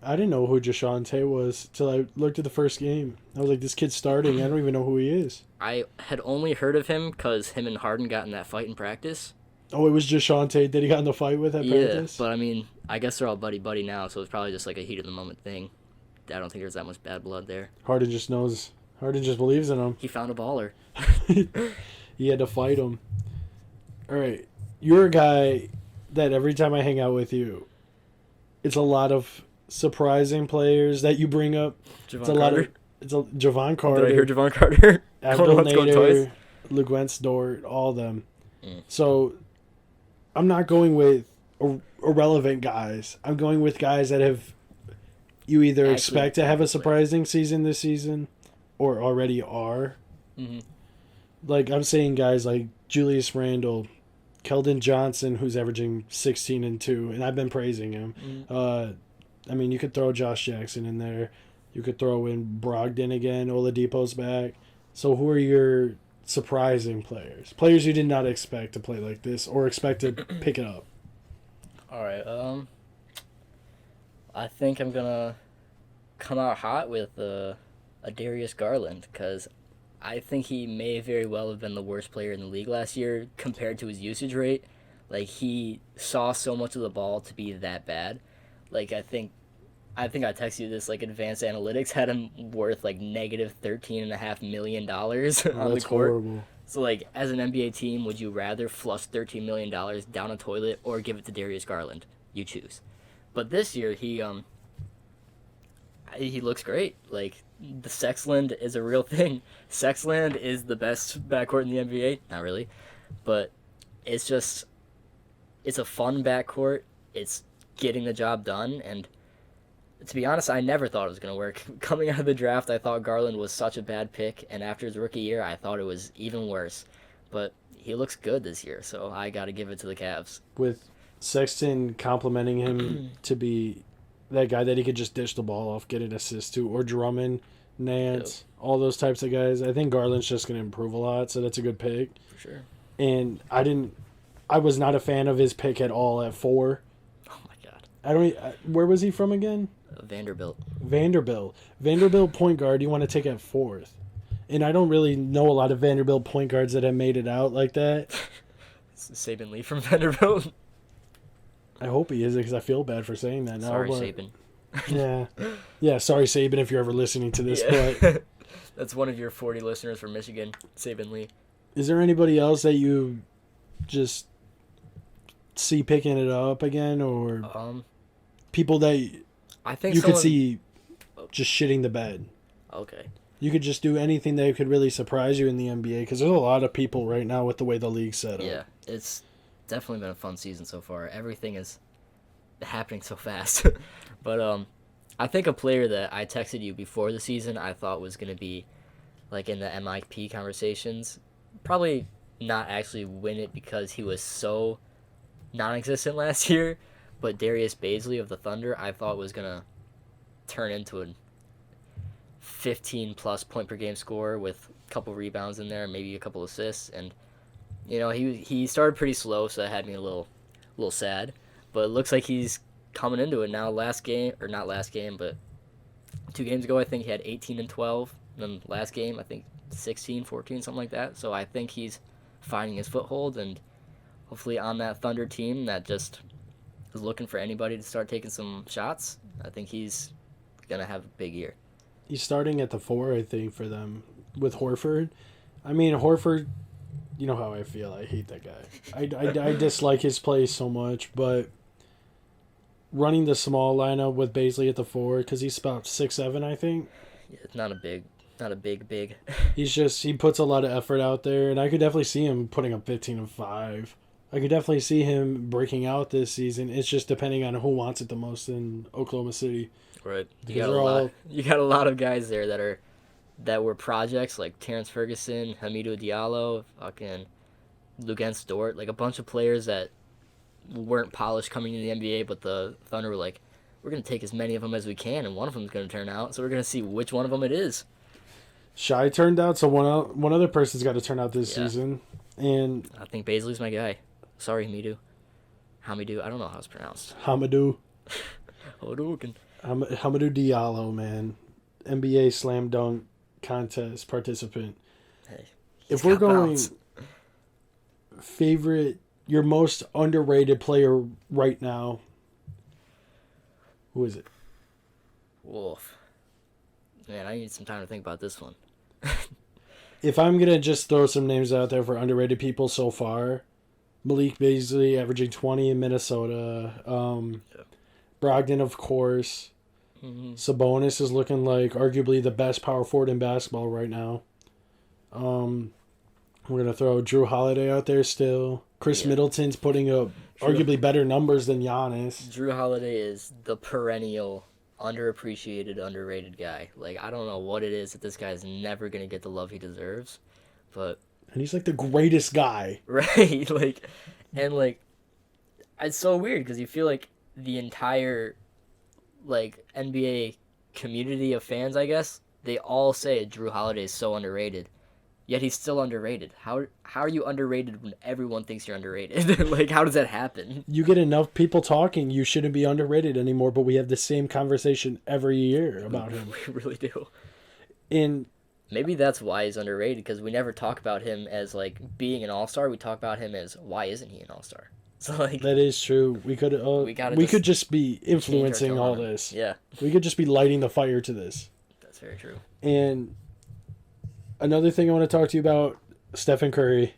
I didn't know who Jashante was till I looked at the first game. I was like, this kid's starting. I don't even know who he is. I had only heard of him because him and Harden got in that fight in practice. Oh, it was Jashante that he got in the fight with at practice? But I mean, I guess they're all buddy-buddy now, so it's probably just like a heat-of-the-moment thing. I don't think there's that much bad blood there. Harden just knows. Harden just believes in him. He found a baller. He had to fight him. All right. You're a guy that every time I hang out with you, it's a lot of surprising players that you bring up. It's a Javon Carter. Did I hear Javon Carter? Abdul Nader, Luguentz Dort, all of them. So I'm not going with irrelevant guys. I'm going with guys that have you either expect to have a surprising season this season or already are. Mm-hmm. Like I'm saying guys like Julius Randle, Keldon Johnson, who's averaging 16 and 2, and I've been praising him. Mm-hmm. I mean, you could throw Josh Jackson in there. You could throw in Brogdon again. Oladipo's back. So who are your surprising players? Players you did not expect to play like this or expect to pick it up. All right. I think I'm going to come out hot with a Darius Garland because I think he may very well have been the worst player in the league last year compared to his usage rate. Like, he saw so much of the ball to be that bad. Like, I think I texted you this, like, advanced analytics had him worth, like, negative $13.5 million on the court. Horrible. So, like, as an NBA team, would you rather flush $13 million down a toilet or give it to Darius Garland? You choose. But this year, he looks great. Like, the Sexland is a real thing. Sexland is the best backcourt in the NBA. Not really. But it's just, it's a fun backcourt. It's getting the job done, and to be honest, I never thought it was going to work. Coming out of the draft, I thought Garland was such a bad pick, and after his rookie year, I thought it was even worse. But he looks good this year, so I got to give it to the Cavs. With Sexton complimenting him to be that guy that he could just dish the ball off, get an assist to, or Drummond, Nance, all those types of guys, I think Garland's just going to improve a lot, so that's a good pick. For sure. And I was not a fan of his pick at all at 4. Oh my God. Where was he from again? Vanderbilt point guard you want to take at 4th. And I don't really know a lot of Vanderbilt point guards that have made it out like that. Saban Lee from Vanderbilt. I hope he is because I feel bad for saying that now. Sorry, Saban. Yeah, sorry, Saban, if you're ever listening to this. Yeah. But that's one of your 40 listeners from Michigan, Saban Lee. Is there anybody else that you just see picking it up again, or people that I think you could see just shitting the bed? Okay. You could just do anything that could really surprise you in the NBA because there's a lot of people right now with the way the league's set up. Yeah, it's definitely been a fun season so far. Everything is happening so fast. But I think a player that I texted you before the season I thought was going to be like in the MIP conversations, probably not actually win it because he was so non-existent last year, but Darius Bazley of the Thunder I thought was going to turn into a 15-plus point per game scorer with a couple rebounds in there, maybe a couple assists, and you know he started pretty slow, so that had me a little sad. But it looks like he's coming into it now. Not last game, but 2 games ago I think he had 18 and 12. And then last game I think 16, 14, something like that. So I think he's finding his foothold, and hopefully on that Thunder team that just is looking for anybody to start taking some shots, I think he's gonna have a big year. He's starting at the 4, I think, for them with Horford. I mean, Horford, you know how I feel. I hate that guy. I dislike his play so much, but running the small lineup with Bazley at the 4, because he's about 6'7", I think. Yeah, it's not a big. He puts a lot of effort out there, and I could definitely see him putting up 15 and 5. I could definitely see him breaking out this season. It's just depending on who wants it the most in Oklahoma City. Right. You got a lot of guys there that were projects like Terrence Ferguson, Hamidou Diallo, fucking Luguentz Dort, like a bunch of players that weren't polished coming into the NBA, but the Thunder were like, we're going to take as many of them as we can, and one of them is going to turn out, so we're going to see which one of them it is. Shai turned out, so one other person's got to turn out this season. And I think Bazley's my guy. Sorry, Midu. Hamidu. I don't know how it's pronounced. Hamadou. Hadouken. Hamadou Diallo, man. NBA slam dunk contest participant. Hey, If we're going favorite, your most underrated player right now, who is it? Wolf. Man, I need some time to think about this one. If I'm going to just throw some names out there for underrated people so far, Malik Beasley averaging 20 in Minnesota. Brogdon, of course. Mm-hmm. Sabonis is looking like arguably the best power forward in basketball right now. We're going to throw Drew Holiday out there still. Chris Middleton's putting up arguably better numbers than Giannis. Drew Holiday is the perennial underappreciated, underrated guy. Like, I don't know what it is that this guy is never going to get the love he deserves, but... And he's like the greatest guy. Right, like, and like, it's so weird because you feel like the entire, like, NBA community of fans, I guess, they all say Drew Holiday is so underrated. Yet he's still underrated. How are you underrated when everyone thinks you're underrated? Like, how does that happen? You get enough people talking, you shouldn't be underrated anymore, but we have the same conversation every year about him. We really do. And maybe that's why he's underrated, because we never talk about him as, like, being an all-star. We talk about him as, why isn't he an all-star? So, like... That is true. We could just be influencing all this. Yeah. We could just be lighting the fire to this. That's very true. And... another thing I want to talk to you about, Stephen Curry.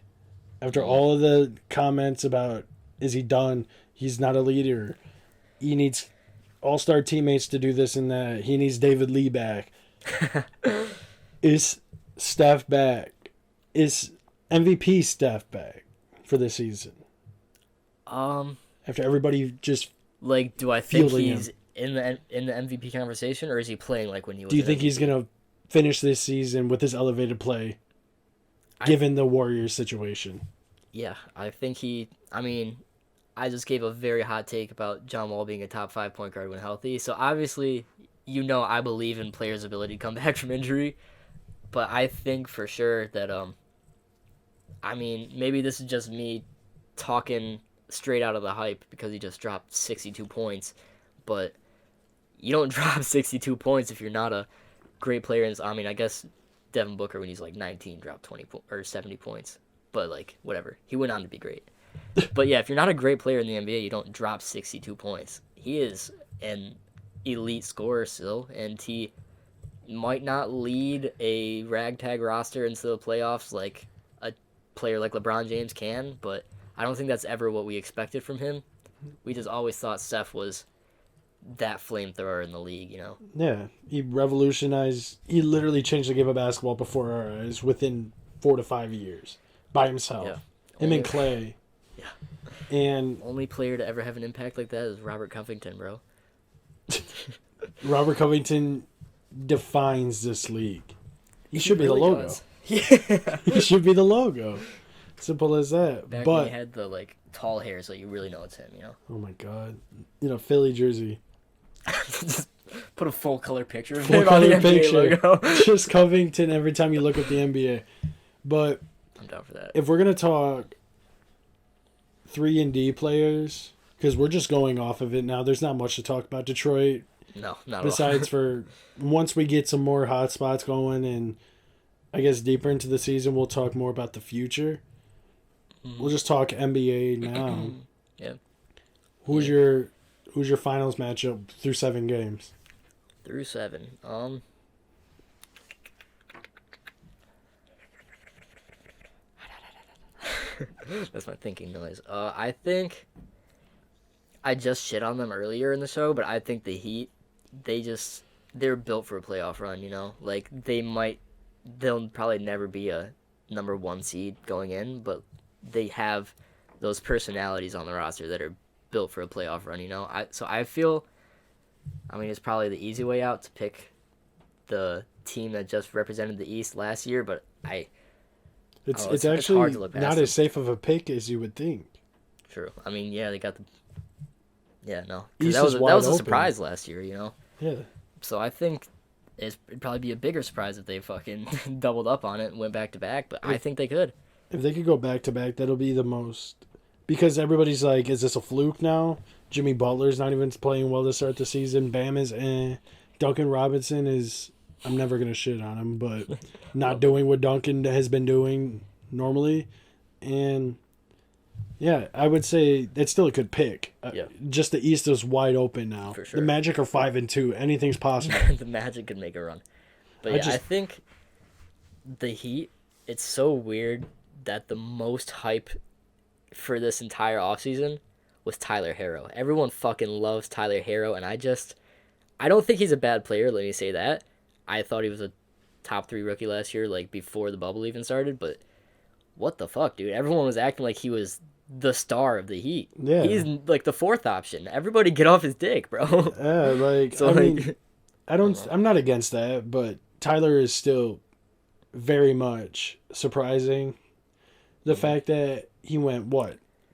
After all of the comments about, is he done? He's not a leader. He needs all-star teammates to do this and that. He needs David Lee back. Is Steph back? Is MVP Steph back for this season? After everybody just like, do I think he's in the MVP conversation, or is he playing like when he was? Do you think he's gonna finish this season with his elevated play, given the Warriors situation? Yeah, I think I mean, I just gave a very hot take about John Wall being a top 5 point guard when healthy. So obviously, I believe in players' ability to come back from injury, but I think for sure that I mean, maybe this is just me talking straight out of the hype because he just dropped 62 points, but you don't drop 62 points if you're not a great player. I mean, I guess Devin Booker, when he's like 19, dropped 70 points. But, like, whatever. He went on to be great. But, yeah, if you're not a great player in the NBA, you don't drop 62 points. He is an elite scorer still, and he might not lead a ragtag roster into the playoffs like a player like LeBron James can, but I don't think that's ever what we expected from him. We just always thought Steph was that flamethrower in the league, Yeah, he revolutionized. He literally changed the game of basketball before our eyes within 4 to 5 years by himself. Yeah. Him and Clay. Yeah. And only player to ever have an impact like that is Robert Covington, bro. Robert Covington defines this league. He should be the logo. Yeah. He should be the logo. Simple as that. Back but when he had the tall hair, so you really know it's him, Oh my god. Philly jersey. Just put a full color picture of Full him on the color NBA picture. logo. Just Covington every time you look at the NBA. But I'm down for that. if we're gonna talk 3-and-D players, because we're just going off of it now, there's not much to talk about Detroit. No, not besides at all. for once we get some more hot spots going, and I guess deeper into the season, we'll talk more about the future. We'll just talk NBA now. Yeah. Who's your finals matchup through 7 games? Through 7. That's my thinking noise. I think I just shit on them earlier in the show, but I think the Heat, they're built for a playoff run, Like, they'll probably never be a number 1 seed going in, but they have those personalities on the roster that are built for a playoff run, So I feel, it's probably the easy way out to pick the team that just represented the East last year, but it's actually hard to look past not as safe of a pick as you would think. True. Yeah, they got the... Yeah, no. East that was a open. Surprise last year, Yeah. So I think it'd probably be a bigger surprise if they fucking doubled up on it and went back-to-back, but I think they could. If they could go back-to-back, that'll be the most because everybody's like, is this a fluke now? Jimmy Butler's not even playing well to start the season. Bam is Duncan Robinson is, I'm never going to shit on him, but not doing what Duncan has been doing normally. And yeah, I would say it's still a good pick. Yeah. Just the East is wide open now. For sure. The Magic are 5-2. Anything's possible. The Magic could make a run. But yeah, I think the Heat, it's so weird that the most hype for this entire offseason was Tyler Herro. Everyone fucking loves Tyler Herro, and I don't think he's a bad player, let me say that. I thought he was a top 3 rookie last year, like before the bubble even started, but what the fuck, dude? Everyone was acting like he was the star of the Heat. Yeah. He's like the 4th option. Everybody get off his dick, bro. Yeah, like, So, I like, mean, I'm not against that, but Tyler is still very much surprising. The fact that he went,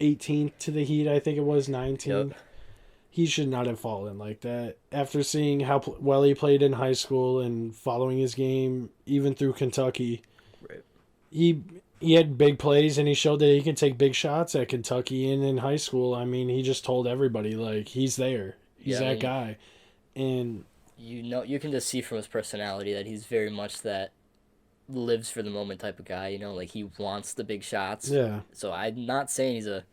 18th to the Heat, I think it was, 19th. Yep. He should not have fallen like that. After seeing how well he played in high school and following his game, even through Kentucky, Right. he had big plays and he showed that he can take big shots at Kentucky and in high school. I mean, he just told everybody, like, he's there. He's that guy. And you can just see from his personality that he's very much that lives for the moment type of guy, like he wants the big shots. yeah. So I'm not saying he's a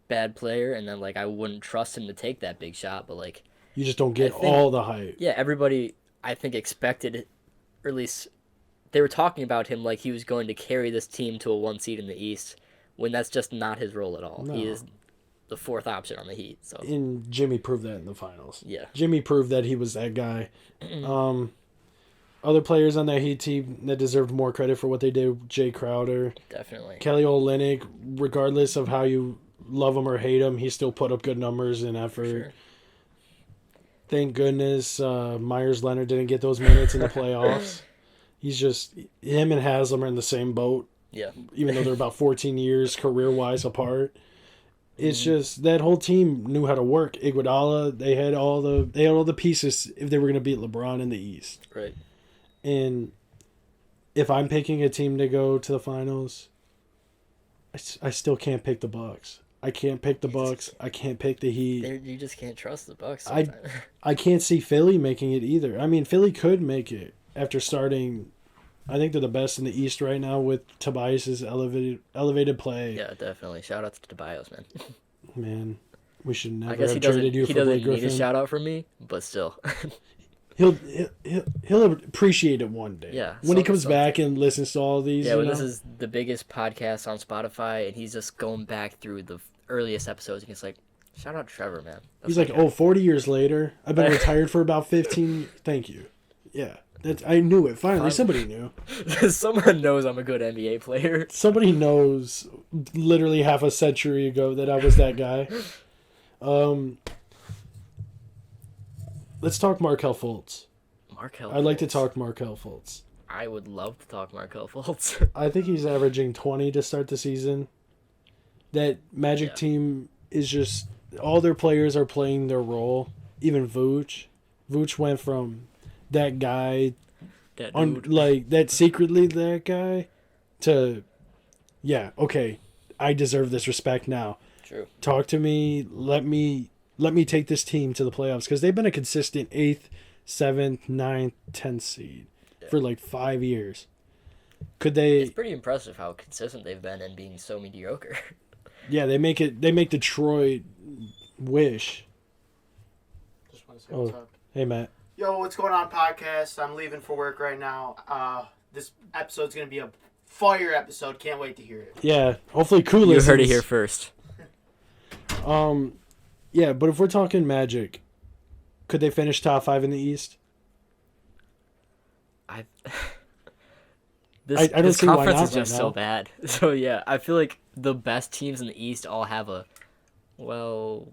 bad player and then like I wouldn't trust him to take that big shot, but like You just don't get I think- all the hype. yeah, everybody I think expected, or at least they were talking about him like he was going to carry this team to a 1 seed in the East, when that's just not his role at all. No. He is the 4th option on the Heat. So And Jimmy proved that in the finals. yeah. Jimmy proved that he was that guy. Other players on that Heat team that deserved more credit for what they did, Jay Crowder, Definitely. Kelly Olynyk, regardless of how you love him or hate him, he still put up good numbers and effort. Sure. Thank goodness Myers Leonard didn't get those minutes in the playoffs. He's just, him and Haslam are in the same boat, Yeah. even though they're about 14 years career-wise apart. It's just that whole team knew how to work. Iguodala, they had all the pieces if they were going to beat LeBron in the East. Right. And if I'm picking a team to go to the finals, I still can't pick the Bucks. I can't pick the Bucks. I can't pick the Heat. You just can't trust the Bucks I sometimes. I can't see Philly making it either. I mean, Philly could make it after starting. I think they're the best in the East right now with Tobias's elevated play. Yeah, definitely. Shout out to Tobias, man. Man, we should never I guess have traded you he for doesn't Blake need a Griffin. shout out from me, but still. He'll appreciate it one day. Yeah, when he comes something. back and listens to all these. Yeah, you when know? this is the biggest podcast on Spotify, and he's just going back through the earliest episodes, and he's like, shout out Trevor, man. That's He's my like, guy." 40 years later. I've been retired for about 15. Thank you. Yeah, I knew it. Finally, somebody knew. Someone knows I'm a good NBA player. Somebody knows literally half a century ago that I was that guy. Let's talk Markelle Fultz. I'd like to talk Markelle Fultz. I would love to talk Markelle Fultz. I think he's averaging 20 to start the season. That Magic team is just, all their players are playing their role. Even Vooch. Vooch went from that guy, That dude. like that secretly that guy, to, yeah, okay, I deserve this respect now. True. Talk to me. Let me take this team to the playoffs because they've been a consistent 8th, 7th, 9th, 10th seed for like 5 years. Could they? It's pretty impressive how consistent they've been in being so mediocre. Yeah, they make Detroit wish. Just want to say what's Oh. up. Hey, Matt. Yo, what's going on, podcast? I'm leaving for work right now. This episode's going to be a fire episode. Can't wait to hear it. Yeah, hopefully Kula You heard it listens. here first. Yeah, but if we're talking Magic, could they finish top 5 in the East? This I don't see why conference not is just right so now. bad. So yeah, I feel like the best teams in the East all have what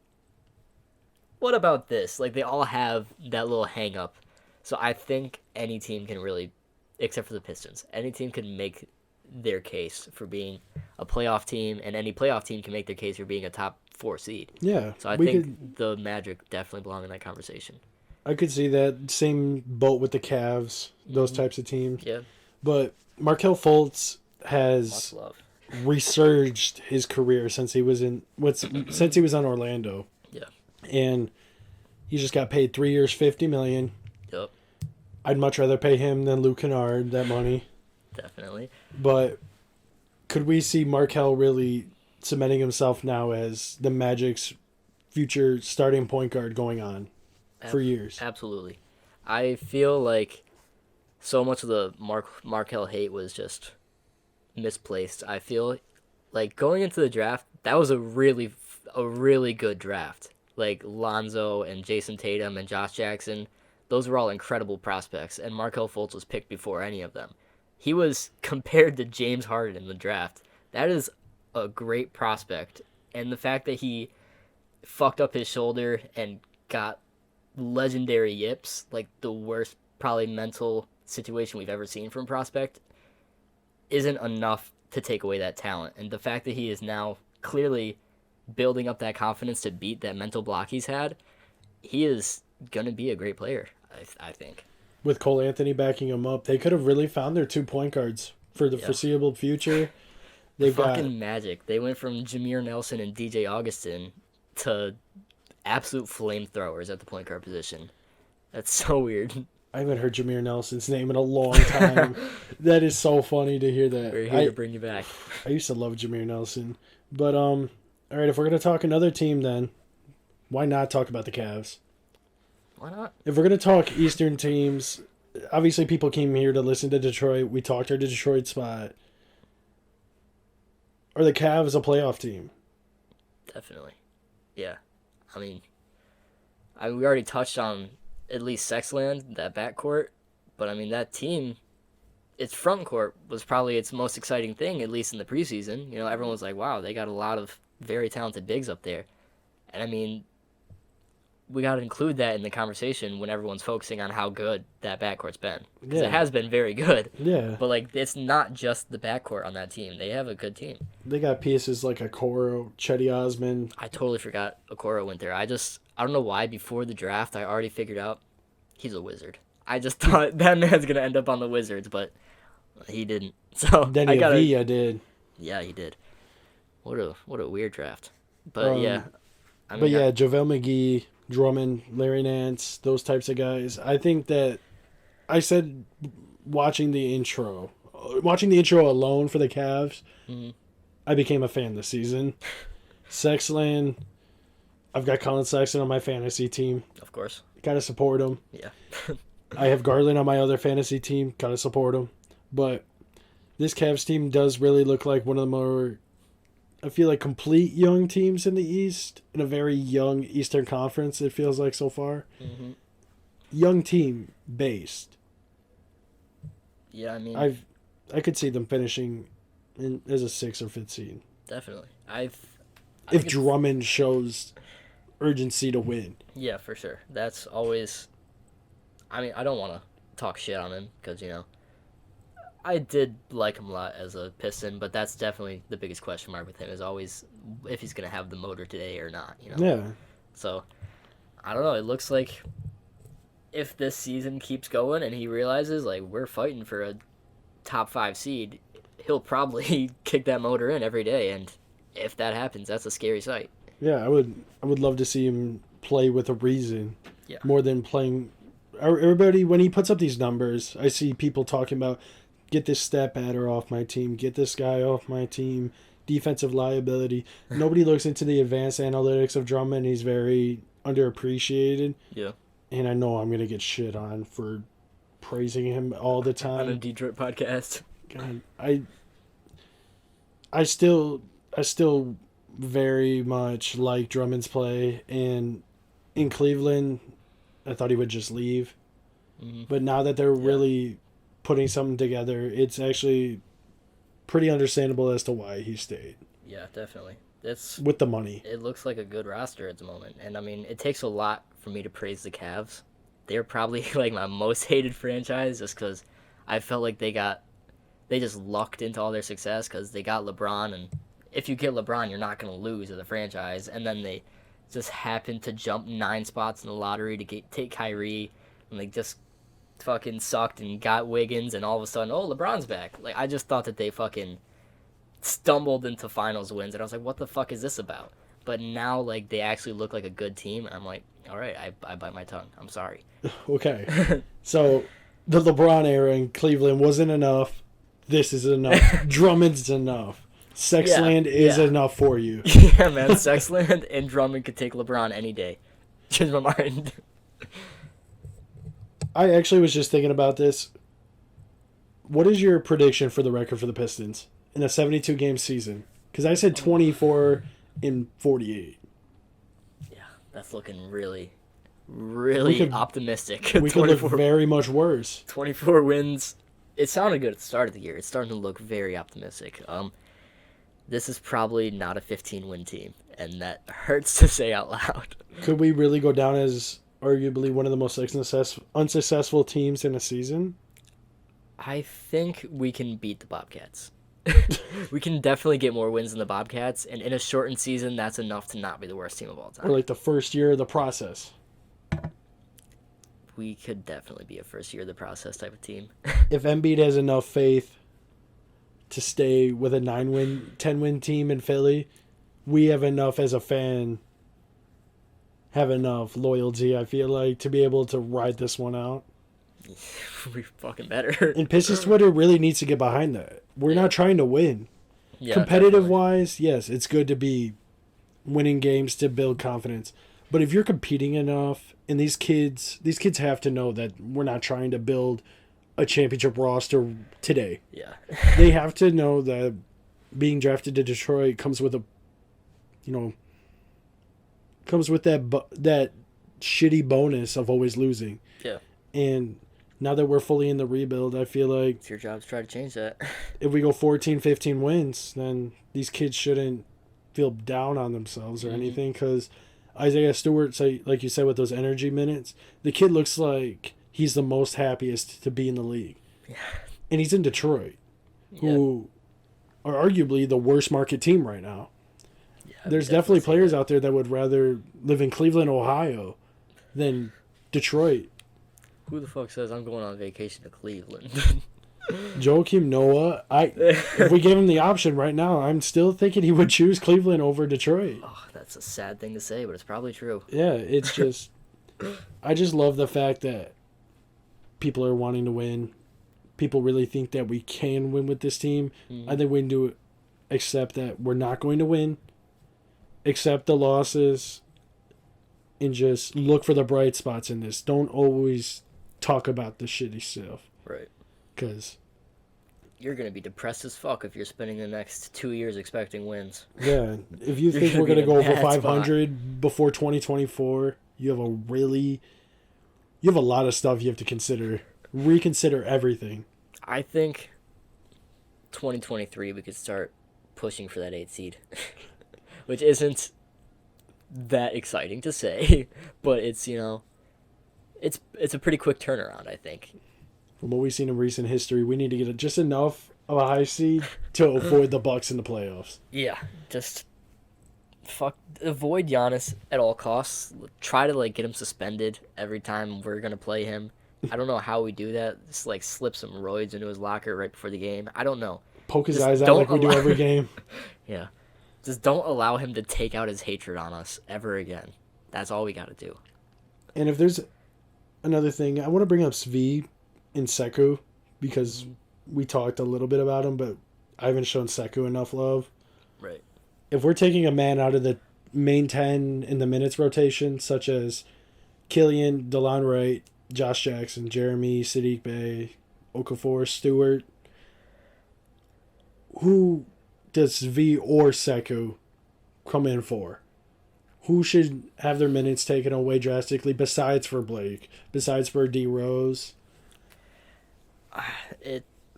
about this? Like they all have that little hang up. So I think any team can really, except for the Pistons, any team can make their case for being a playoff team, and any playoff team can make their case for being a top 4 seed. Yeah. So I we think the Magic definitely belong in that conversation. I could see that. Same boat with the Cavs, those types of teams. Yeah, But Markelle Fultz much has love. resurged his career since he was since he was on Orlando. Yeah. And he just got paid 3 years, $50 million. Yep. I'd much rather pay him than Luke Kennard that money. Definitely. But could we see Markelle really cementing himself now as the Magic's future starting point guard going on for years? Absolutely. I feel like so much of the Markelle hate was just misplaced. I feel like going into the draft, that was a really good draft. Like Lonzo and Jason Tatum and Josh Jackson, those were all incredible prospects, and Markelle Fultz was picked before any of them. He was compared to James Harden in the draft. That is a great prospect, and the fact that he fucked up his shoulder and got legendary yips, like the worst probably mental situation we've ever seen from a prospect, isn't enough to take away that talent. And the fact that he is now clearly building up that confidence to beat that mental block he's had, he is going to be a great player, I think. With Cole Anthony backing him up, they could have really found their 2 point guards for the foreseeable future. They've fucking Magic. They went from Jameer Nelson and DJ Augustin to absolute flamethrowers at the point guard position. That's so weird. I haven't heard Jameer Nelson's name in a long time. That is so funny to hear that. We're here to bring you back. I used to love Jameer Nelson. But, all right, if we're going to talk another team then, why not talk about the Cavs? Why not? If we're going to talk Eastern teams, obviously people came here to listen to Detroit. We talked our Detroit spot. Are the Cavs a playoff team? Definitely. Yeah. I mean, we already touched on at least Sexland, that backcourt, but I mean, that team, its front court was probably its most exciting thing, at least in the preseason. You know, everyone was like, wow, they got a lot of very talented bigs up there. And I mean, we got to include that in the conversation when everyone's focusing on how good that backcourt's been. Because it has been very good. Yeah. But, like, it's not just the backcourt on that team. They have a good team. They got pieces like Okoro, Chetty Osman. I totally forgot Okoro went there. I don't know why before the draft I already figured out he's a Wizard. I just thought that man's going to end up on the Wizards, but he didn't. So Denny Avila did. Yeah, he did. What a weird draft. But, yeah. I mean, JaVale McGee, Drummond, Larry Nance, those types of guys. I think that I said watching the intro alone for the Cavs, I became a fan this season. Sexland, I've got Colin Sexton on my fantasy team. Of course. Gotta support him. Yeah. I have Garland on my other fantasy team. Gotta support him. But this Cavs team does really look like one of the more, I feel like, complete young teams in the East, in a very young Eastern Conference, it feels like so far. Mm-hmm. Young team based. Yeah, I mean, I could see them finishing as a 6th or 5th seed. Definitely. If Drummond shows urgency to win. Yeah, for sure. That's always, I mean, I don't want to talk shit on him because, you know, I did like him a lot as a Piston, but that's definitely the biggest question mark with him is always if he's going to have the motor today or not, you know? Yeah. So, I don't know. It looks like if this season keeps going and he realizes, like, we're fighting for a top 5 seed, he'll probably kick that motor in every day, and if that happens, that's a scary sight. Yeah, I would love to see him play with a reason. Yeah. More than playing. Everybody, when he puts up these numbers, I see people talking about, get this stat batter off my team, get this guy off my team, defensive liability. Nobody looks into the advanced analytics of Drummond. He's very underappreciated. Yeah. And I know I'm going to get shit on for praising him all the time. On a Detroit podcast. God, I still very much like Drummond's play, and in Cleveland, I thought he would just leave. Mm-hmm. But now that they're really putting something together, it's actually pretty understandable as to why he stayed. Yeah, definitely. It's with the money. It looks like a good roster at the moment, and I mean, it takes a lot for me to praise the Cavs. They're probably like my most hated franchise, just because I felt like they just lucked into all their success because they got LeBron, and if you get LeBron, you're not going to lose as a franchise. And then they just happened to jump 9 spots in the lottery to take Kyrie, and they just fucking sucked and got Wiggins, and all of a sudden, oh, LeBron's back. Like, I just thought that they fucking stumbled into finals wins, and I was like, what the fuck is this about? But now, like, they actually look like a good team, and I'm like, all right, I bite my tongue. I'm sorry. Okay. So the LeBron era in Cleveland wasn't enough. This is enough. Drummond's enough. Sexland is enough for you. Yeah, man, Sexland and Drummond could take LeBron any day. Change my mind. I actually was just thinking about this. What is your prediction for the record for the Pistons in a 72-game season? Because I said 24 and 48. Yeah, that's looking really, really optimistic. We could look very much worse. 24 wins. It sounded good at the start of the year. It's starting to look very optimistic. This is probably not a 15-win team, and that hurts to say out loud. Could we really go down as arguably one of the most unsuccessful teams in a season? I think we can beat the Bobcats. We can definitely get more wins than the Bobcats, and in a shortened season, that's enough to not be the worst team of all time. Or like the first year of the process. We could definitely be a first year of the process type of team. If Embiid has enough faith to stay with a 9-win, 10-win team in Philly, we have enough as a fan, have enough loyalty, I feel like, to be able to ride this one out. We fucking better. And Pistons Twitter really needs to get behind that. We're not trying to win. Yeah, competitive-wise, yes, it's good to be winning games to build confidence. But if you're competing enough, and these kids have to know that we're not trying to build a championship roster today. Yeah. They have to know that being drafted to Detroit comes with that shitty bonus of always losing. Yeah. And now that we're fully in the rebuild, I feel like it's your job to try to change that. If we go 14, 15 wins, then these kids shouldn't feel down on themselves or anything, because Isaiah Stewart, like you said, with those energy minutes, the kid looks like he's the most happiest to be in the league. Yeah. And he's in Detroit, who are arguably the worst market team right now. Yeah, there's definitely players out there that would rather live in Cleveland, Ohio than Detroit. Who the fuck says I'm going on vacation to Cleveland? Joakim Noah, if we gave him the option right now, I'm still thinking he would choose Cleveland over Detroit. Oh, that's a sad thing to say, but it's probably true. Yeah, it's just, I just love the fact that people are wanting to win. People really think that we can win with this team. I think we need to accept that we're not going to win, accept the losses, and just look for the bright spots in this. Don't always talk about the shitty stuff. Right. Because you're going to be depressed as fuck if you're spending the next 2 years expecting wins. Yeah. If you think we're going to go over 500 before 2024, you have a lot of stuff you have to consider. Reconsider everything. I think 2023 we could start pushing for that 8 seed. Which isn't that exciting to say, but it's, it's a pretty quick turnaround, I think. From what we've seen in recent history, we need to get just enough of a high seed to avoid the Bucks in the playoffs. Yeah, just avoid Giannis at all costs. Try to get him suspended every time we're gonna play him. I don't know how we do that. Just slip some roids into his locker right before the game. I don't know. Poke his eyes out like we do every game. Yeah, just don't allow him to take out his hatred on us ever again. That's all we got to do. And if there's another thing, I want to bring up Svi and Sekou, because we talked a little bit about him, but I haven't shown Sekou enough love. Right. If we're taking a man out of the main 10 in the minutes rotation, such as Killian, DeLon Wright, Josh Jackson, Jeremy, Sadiq Bey, Okafor, Stewart, who does Svi or Sekou come in for? Who should have their minutes taken away drastically besides for Blake, besides for D Rose?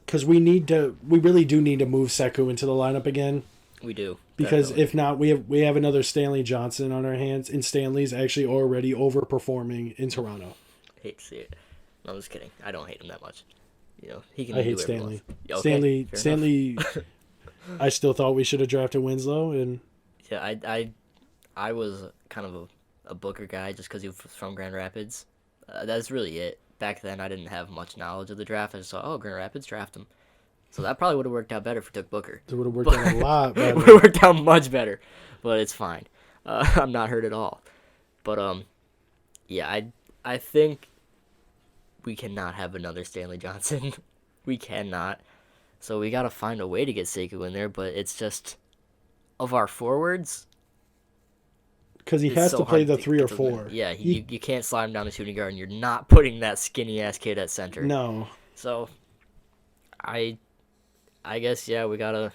Because we really do need to move Sekou into the lineup again. We do. Because definitely. If not, we have another Stanley Johnson on our hands, and Stanley's actually already overperforming in Toronto. Hate to see it. No, I'm just kidding. I don't hate him that much. He can. I hate Stanley. Okay, Stanley. I still thought we should have drafted Winslow, and yeah, I was kind of a Booker guy just because he was from Grand Rapids. That's really it. Back then, I didn't have much knowledge of the draft. I just thought, Grand Rapids, draft him. So that probably would have worked out better if we took Booker. It would have worked out a lot It would better. have worked out much better, but it's fine. I'm not hurt at all. But yeah, I think we cannot have another Stanley Johnson. We cannot. So we got to find a way to get Sekou in there, but it's just of our forwards. Because he It's has so to play hard the to 3 or get those in. 4. Yeah, you can't slide him down the shooting guard, and you're not putting that skinny ass kid at center. No. So, I guess yeah, we gotta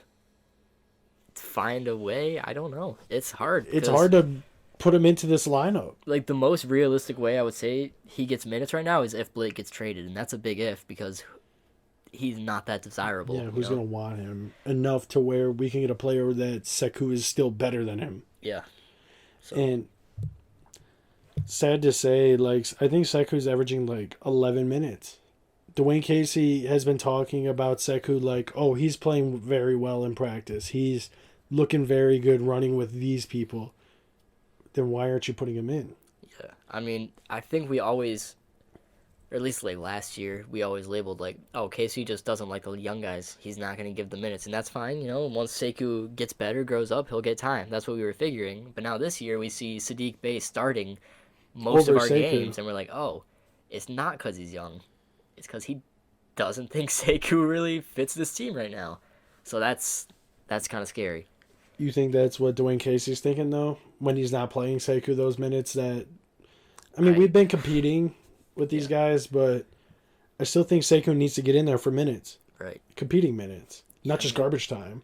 find a way. I don't know. It's hard. It's 'cause, hard to put him into this lineup. Like the most realistic way I would say he gets minutes right now is if Blake gets traded, and that's a big if because he's not that desirable. Yeah, who's you know? going to want him enough to where we can get a player that Sekou is still better than him? Yeah. So, And sad to say, like, I think Sekou's averaging like 11 minutes. Dwayne Casey has been talking about Sekou like, oh, he's playing very well in practice. He's looking very good running with these people. Then why aren't you putting him in? yeah. I mean, I think we always, or at least like last year, we always labeled like, oh, Casey just doesn't like the young guys. He's not going to give the minutes, and that's fine. You know, once Sekou gets better, grows up, he'll get time. That's what we were figuring. But now this year, we see Sadiq Bey starting most Over of our Sekou. games, and we're like, oh, it's not because he's young. It's because he doesn't think Sekou really fits this team right now. So that's kind of scary. You think that's what Dwayne Casey's thinking, though? When he's not playing Sekou those minutes that... I mean, we've been competing with these guys, but I still think Sekou needs to get in there for minutes. Right. Competing minutes. Not just garbage time.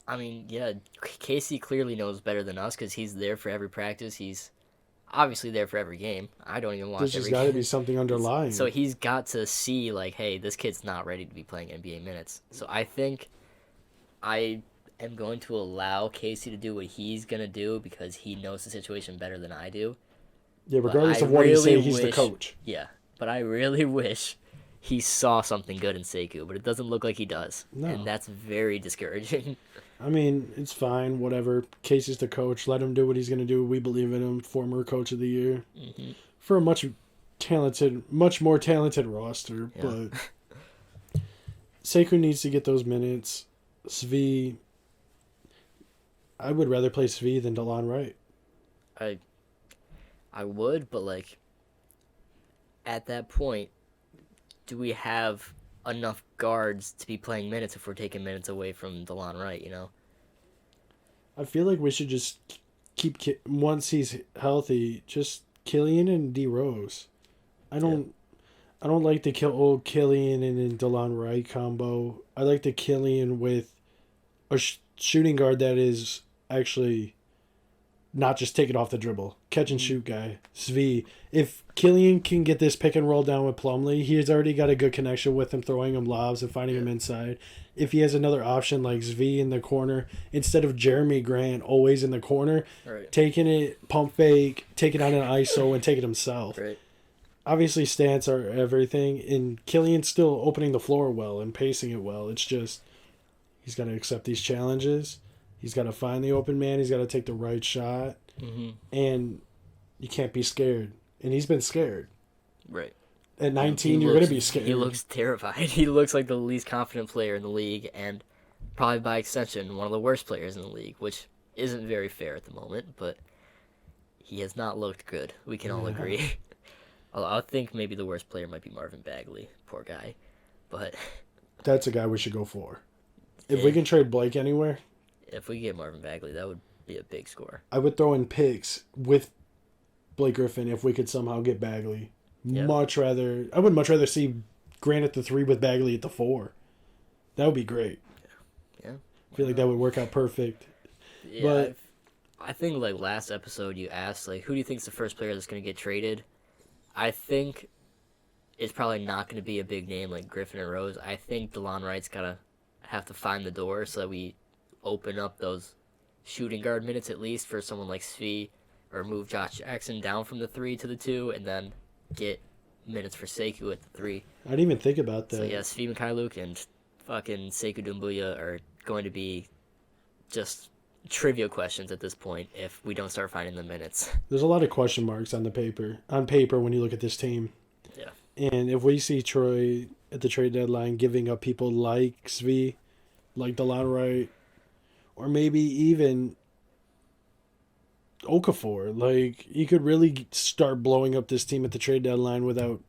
I mean, yeah, Casey clearly knows better than us because he's there for every practice. He's obviously there for every game. I don't even watch There's just every got to game. be something underlying. So he's got to see, like, hey, this kid's not ready to be playing NBA minutes. So I think I am going to allow Casey to do what he's going to do because he knows the situation better than I do. Yeah, But regardless I of what he really say, he's the wish- coach. Yeah, but I really wish he saw something good in Sekou, but it doesn't look like he does. No. And that's very discouraging. I mean, it's fine, whatever. Casey's the coach. Let him do what he's going to do. We believe in him. Former coach of the year. Mm-hmm. For a much more talented roster. Yeah. But Sekou needs to get those minutes. Svi, I would rather play Svi than DeLon Wright. I would, but like at that point, do we have enough guards to be playing minutes if we're taking minutes away from DeLon Wright, you know? I feel like we should just keep, once he's healthy, just Killian and D Rose. I don't like the old Killian and DeLon Wright combo. I like the Killian with a shooting guard that is actually not just take it off the dribble. Catch and shoot guy. Svi. If Killian can get this pick and roll down with Plumlee, he's already got a good connection with him, throwing him lobs and finding him inside. If he has another option like Svi in the corner, instead of Jeremy Grant always in the corner, Right. taking it, pump fake, take it on an ISO and take it himself. Right. Obviously, stats are everything, and Killian's still opening the floor well and pacing it well. It's just he's got to accept these challenges. He's got to find the open man. He's got to take the right shot. Mm-hmm. And you can't be scared. And he's been scared. Right. At 19, you're going to be scared. He looks terrified. He looks like the least confident player in the league and probably by extension one of the worst players in the league, which isn't very fair at the moment, but he has not looked good. We can all agree. Although I think maybe the worst player might be Marvin Bagley. Poor guy. But That's a guy we should go for. If we Yeah. can trade Blake anywhere, if we get Marvin Bagley, that would be a big score. I would throw in picks with Blake Griffin if we could somehow get Bagley. Yeah. I would much rather see Grant at the 3 with Bagley at the 4. That would be great. Yeah. I feel like that would work out perfect. Yeah, But- I think like last episode you asked like who do you think is the first player that's going to get traded? I think it's probably not going to be a big name like Griffin or Rose. I think DeLon Wright's gotta have to find the door so that we open up those shooting guard minutes at least for someone like Svi, or move Josh Jackson down from the 3 to the 2 and then get minutes for Sekou at the 3. I didn't even think about that. So yeah, Svi Mikhailuk and fucking Sekou Doumbouya are going to be just trivia questions at this point if we don't start finding the minutes. There's a lot of question marks on the paper. On paper, when you look at this team. Yeah. And if we see Troy at the trade deadline giving up people like Svi, like DeLon Wright, or maybe even Okafor, like he could really start blowing up this team at the trade deadline without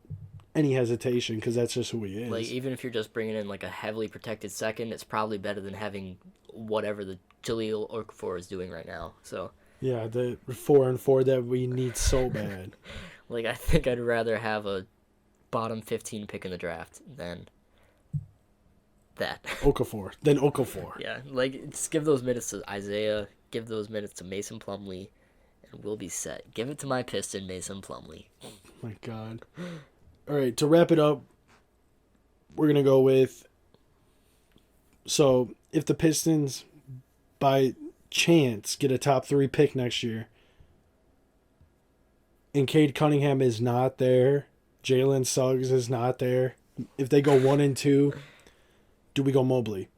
any hesitation because that's just who he is. Like, even if you're just bringing in like a heavily protected second, it's probably better than having whatever the Jaleel Okafor is doing right now. So yeah, the 4-and-4 that we need so bad. like, I think I'd rather have a bottom 15 pick in the draft than that. Okafor. Yeah, like, just give those minutes to Isaiah, give those minutes to Mason Plumlee, and we'll be set. Give it to my Piston, Mason Plumlee. Oh my God. All right, to wrap it up, we're going to go with... So, if the Pistons, by chance, get a top 3 pick next year, and Cade Cunningham is not there, Jalen Suggs is not there, if they go 1-2, do we go Mobley?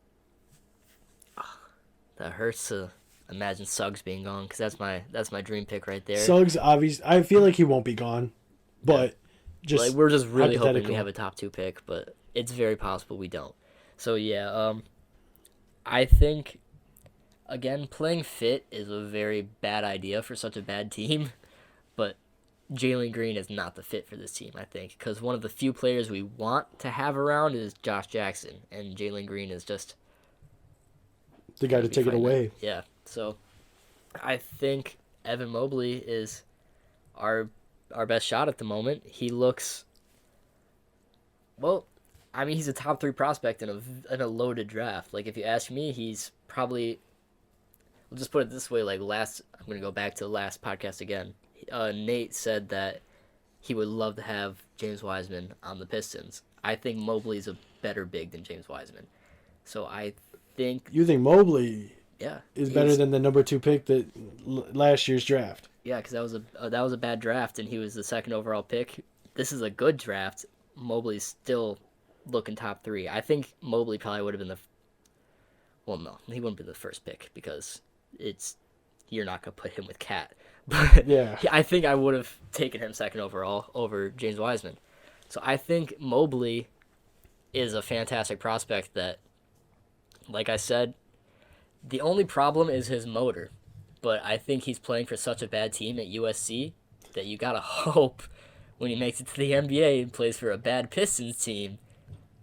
That hurts to imagine Suggs being gone, because that's my dream pick right there. Suggs, obviously, I feel like he won't be gone, but just like, we're just really hoping we hypothetical. have a top 2 pick, but it's very possible we don't. So yeah, I think, again, playing fit is a very bad idea for such a bad team, but Jalen Green is not the fit for this team, I think, because one of the few players we want to have around is Josh Jackson, and Jalen Green is just the guy to take it away. Yeah, so I think Evan Mobley is our best shot at the moment. He looks, well, I mean, he's a top 3 prospect in a loaded draft. Like, if you ask me, he's probably, we'll just put it this way, like, I'm going to go back to the last podcast again. Nate said that he would love to have James Wiseman on the Pistons. I think Mobley's a better big than James Wiseman. So I think... You think Mobley Yeah, is better than the number 2 pick that last year's draft? Yeah, because that was a bad draft, and he was the 2nd overall pick. This is a good draft. Mobley's still looking top 3. I think Mobley probably would have been well, no, he wouldn't be the first pick because you're not gonna put him with Cat. But yeah, I think I would have taken him 2nd overall over James Wiseman. So I think Mobley is a fantastic prospect that, like I said, the only problem is his motor. But I think he's playing for such a bad team at USC that you gotta hope when he makes it to the NBA and plays for a bad Pistons team,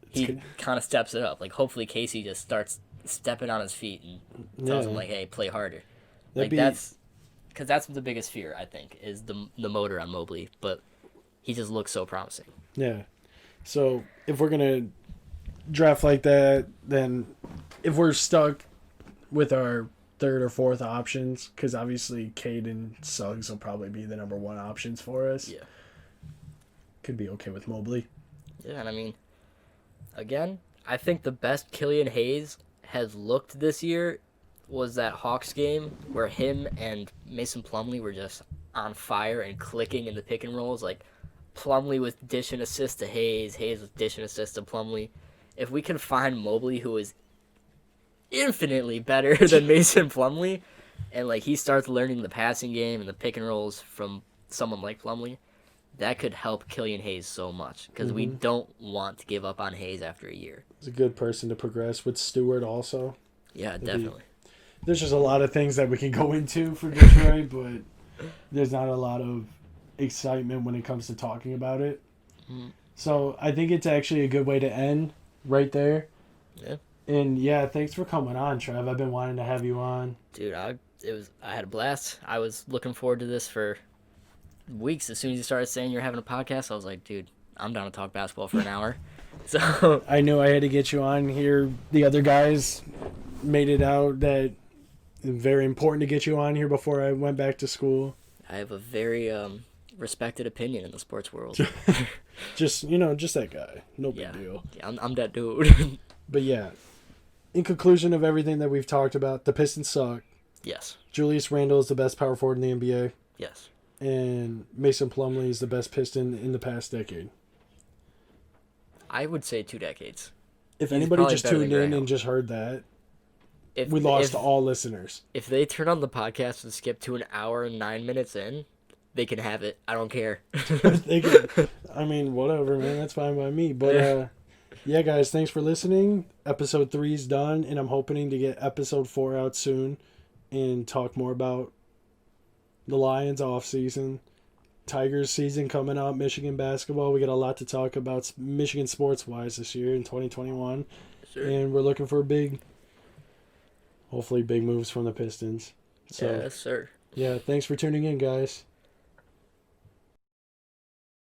he kind of steps it up. Like, hopefully Casey just starts stepping on his feet and tells him, like, hey, play harder. That's because that's the biggest fear, I think, is the motor on Mobley. But he just looks so promising. Yeah. So if we're gonna draft like that, then if we're stuck with our 3rd or 4th options, because obviously Cade and Suggs will probably be the number 1 options for us. Yeah. Could be okay with Mobley. Yeah, and I mean, again, I think the best Killian Hayes has looked this year was that Hawks game where him and Mason Plumlee were just on fire and clicking in the pick and rolls. Like, Plumlee was dishing assists to Hayes, Hayes was dishing assists to Plumlee. If we can find Mobley, who is infinitely better than Mason Plumlee, and like he starts learning the passing game and the pick and rolls from someone like Plumlee, that could help Killian Hayes so much because we don't want to give up on Hayes after a year. He's a good person to progress with. Stewart also. Yeah, definitely. There's just a lot of things that we can go into for Detroit, but there's not a lot of excitement when it comes to talking about it. So I think it's actually a good way to end right there. Yeah. And yeah, thanks for coming on, Trev. I've been wanting to have you on. Dude, I had a blast. I was looking forward to this for weeks. As soon as you started saying you're having a podcast, I was like, dude, I'm down to talk basketball for an hour. So I knew I had to get you on here. The other guys made it out that it's very important to get you on here before I went back to school. I have a very respected opinion in the sports world. just that guy. No big deal. Yeah, I'm that dude. But yeah, in conclusion of everything that we've talked about, the Pistons suck. Yes. Julius Randle is the best power forward in the NBA. Yes. And Mason Plumlee is the best Piston in the past decade. I would say 2 decades. If anybody just tuned in and just heard that, we lost all listeners. If they turn on the podcast and skip to an hour and 9 minutes in, they can have it. I don't care. They can, I mean, whatever, man. That's fine by me. But yeah, guys, thanks for listening. Episode 3 is done, and I'm hoping to get episode 4 out soon and talk more about the Lions off season. Tigers season coming out, Michigan basketball. We got a lot to talk about Michigan sports-wise this year in 2021. Sure. And we're looking for hopefully big moves from the Pistons. So, Yes, sir. yeah, thanks for tuning in, guys.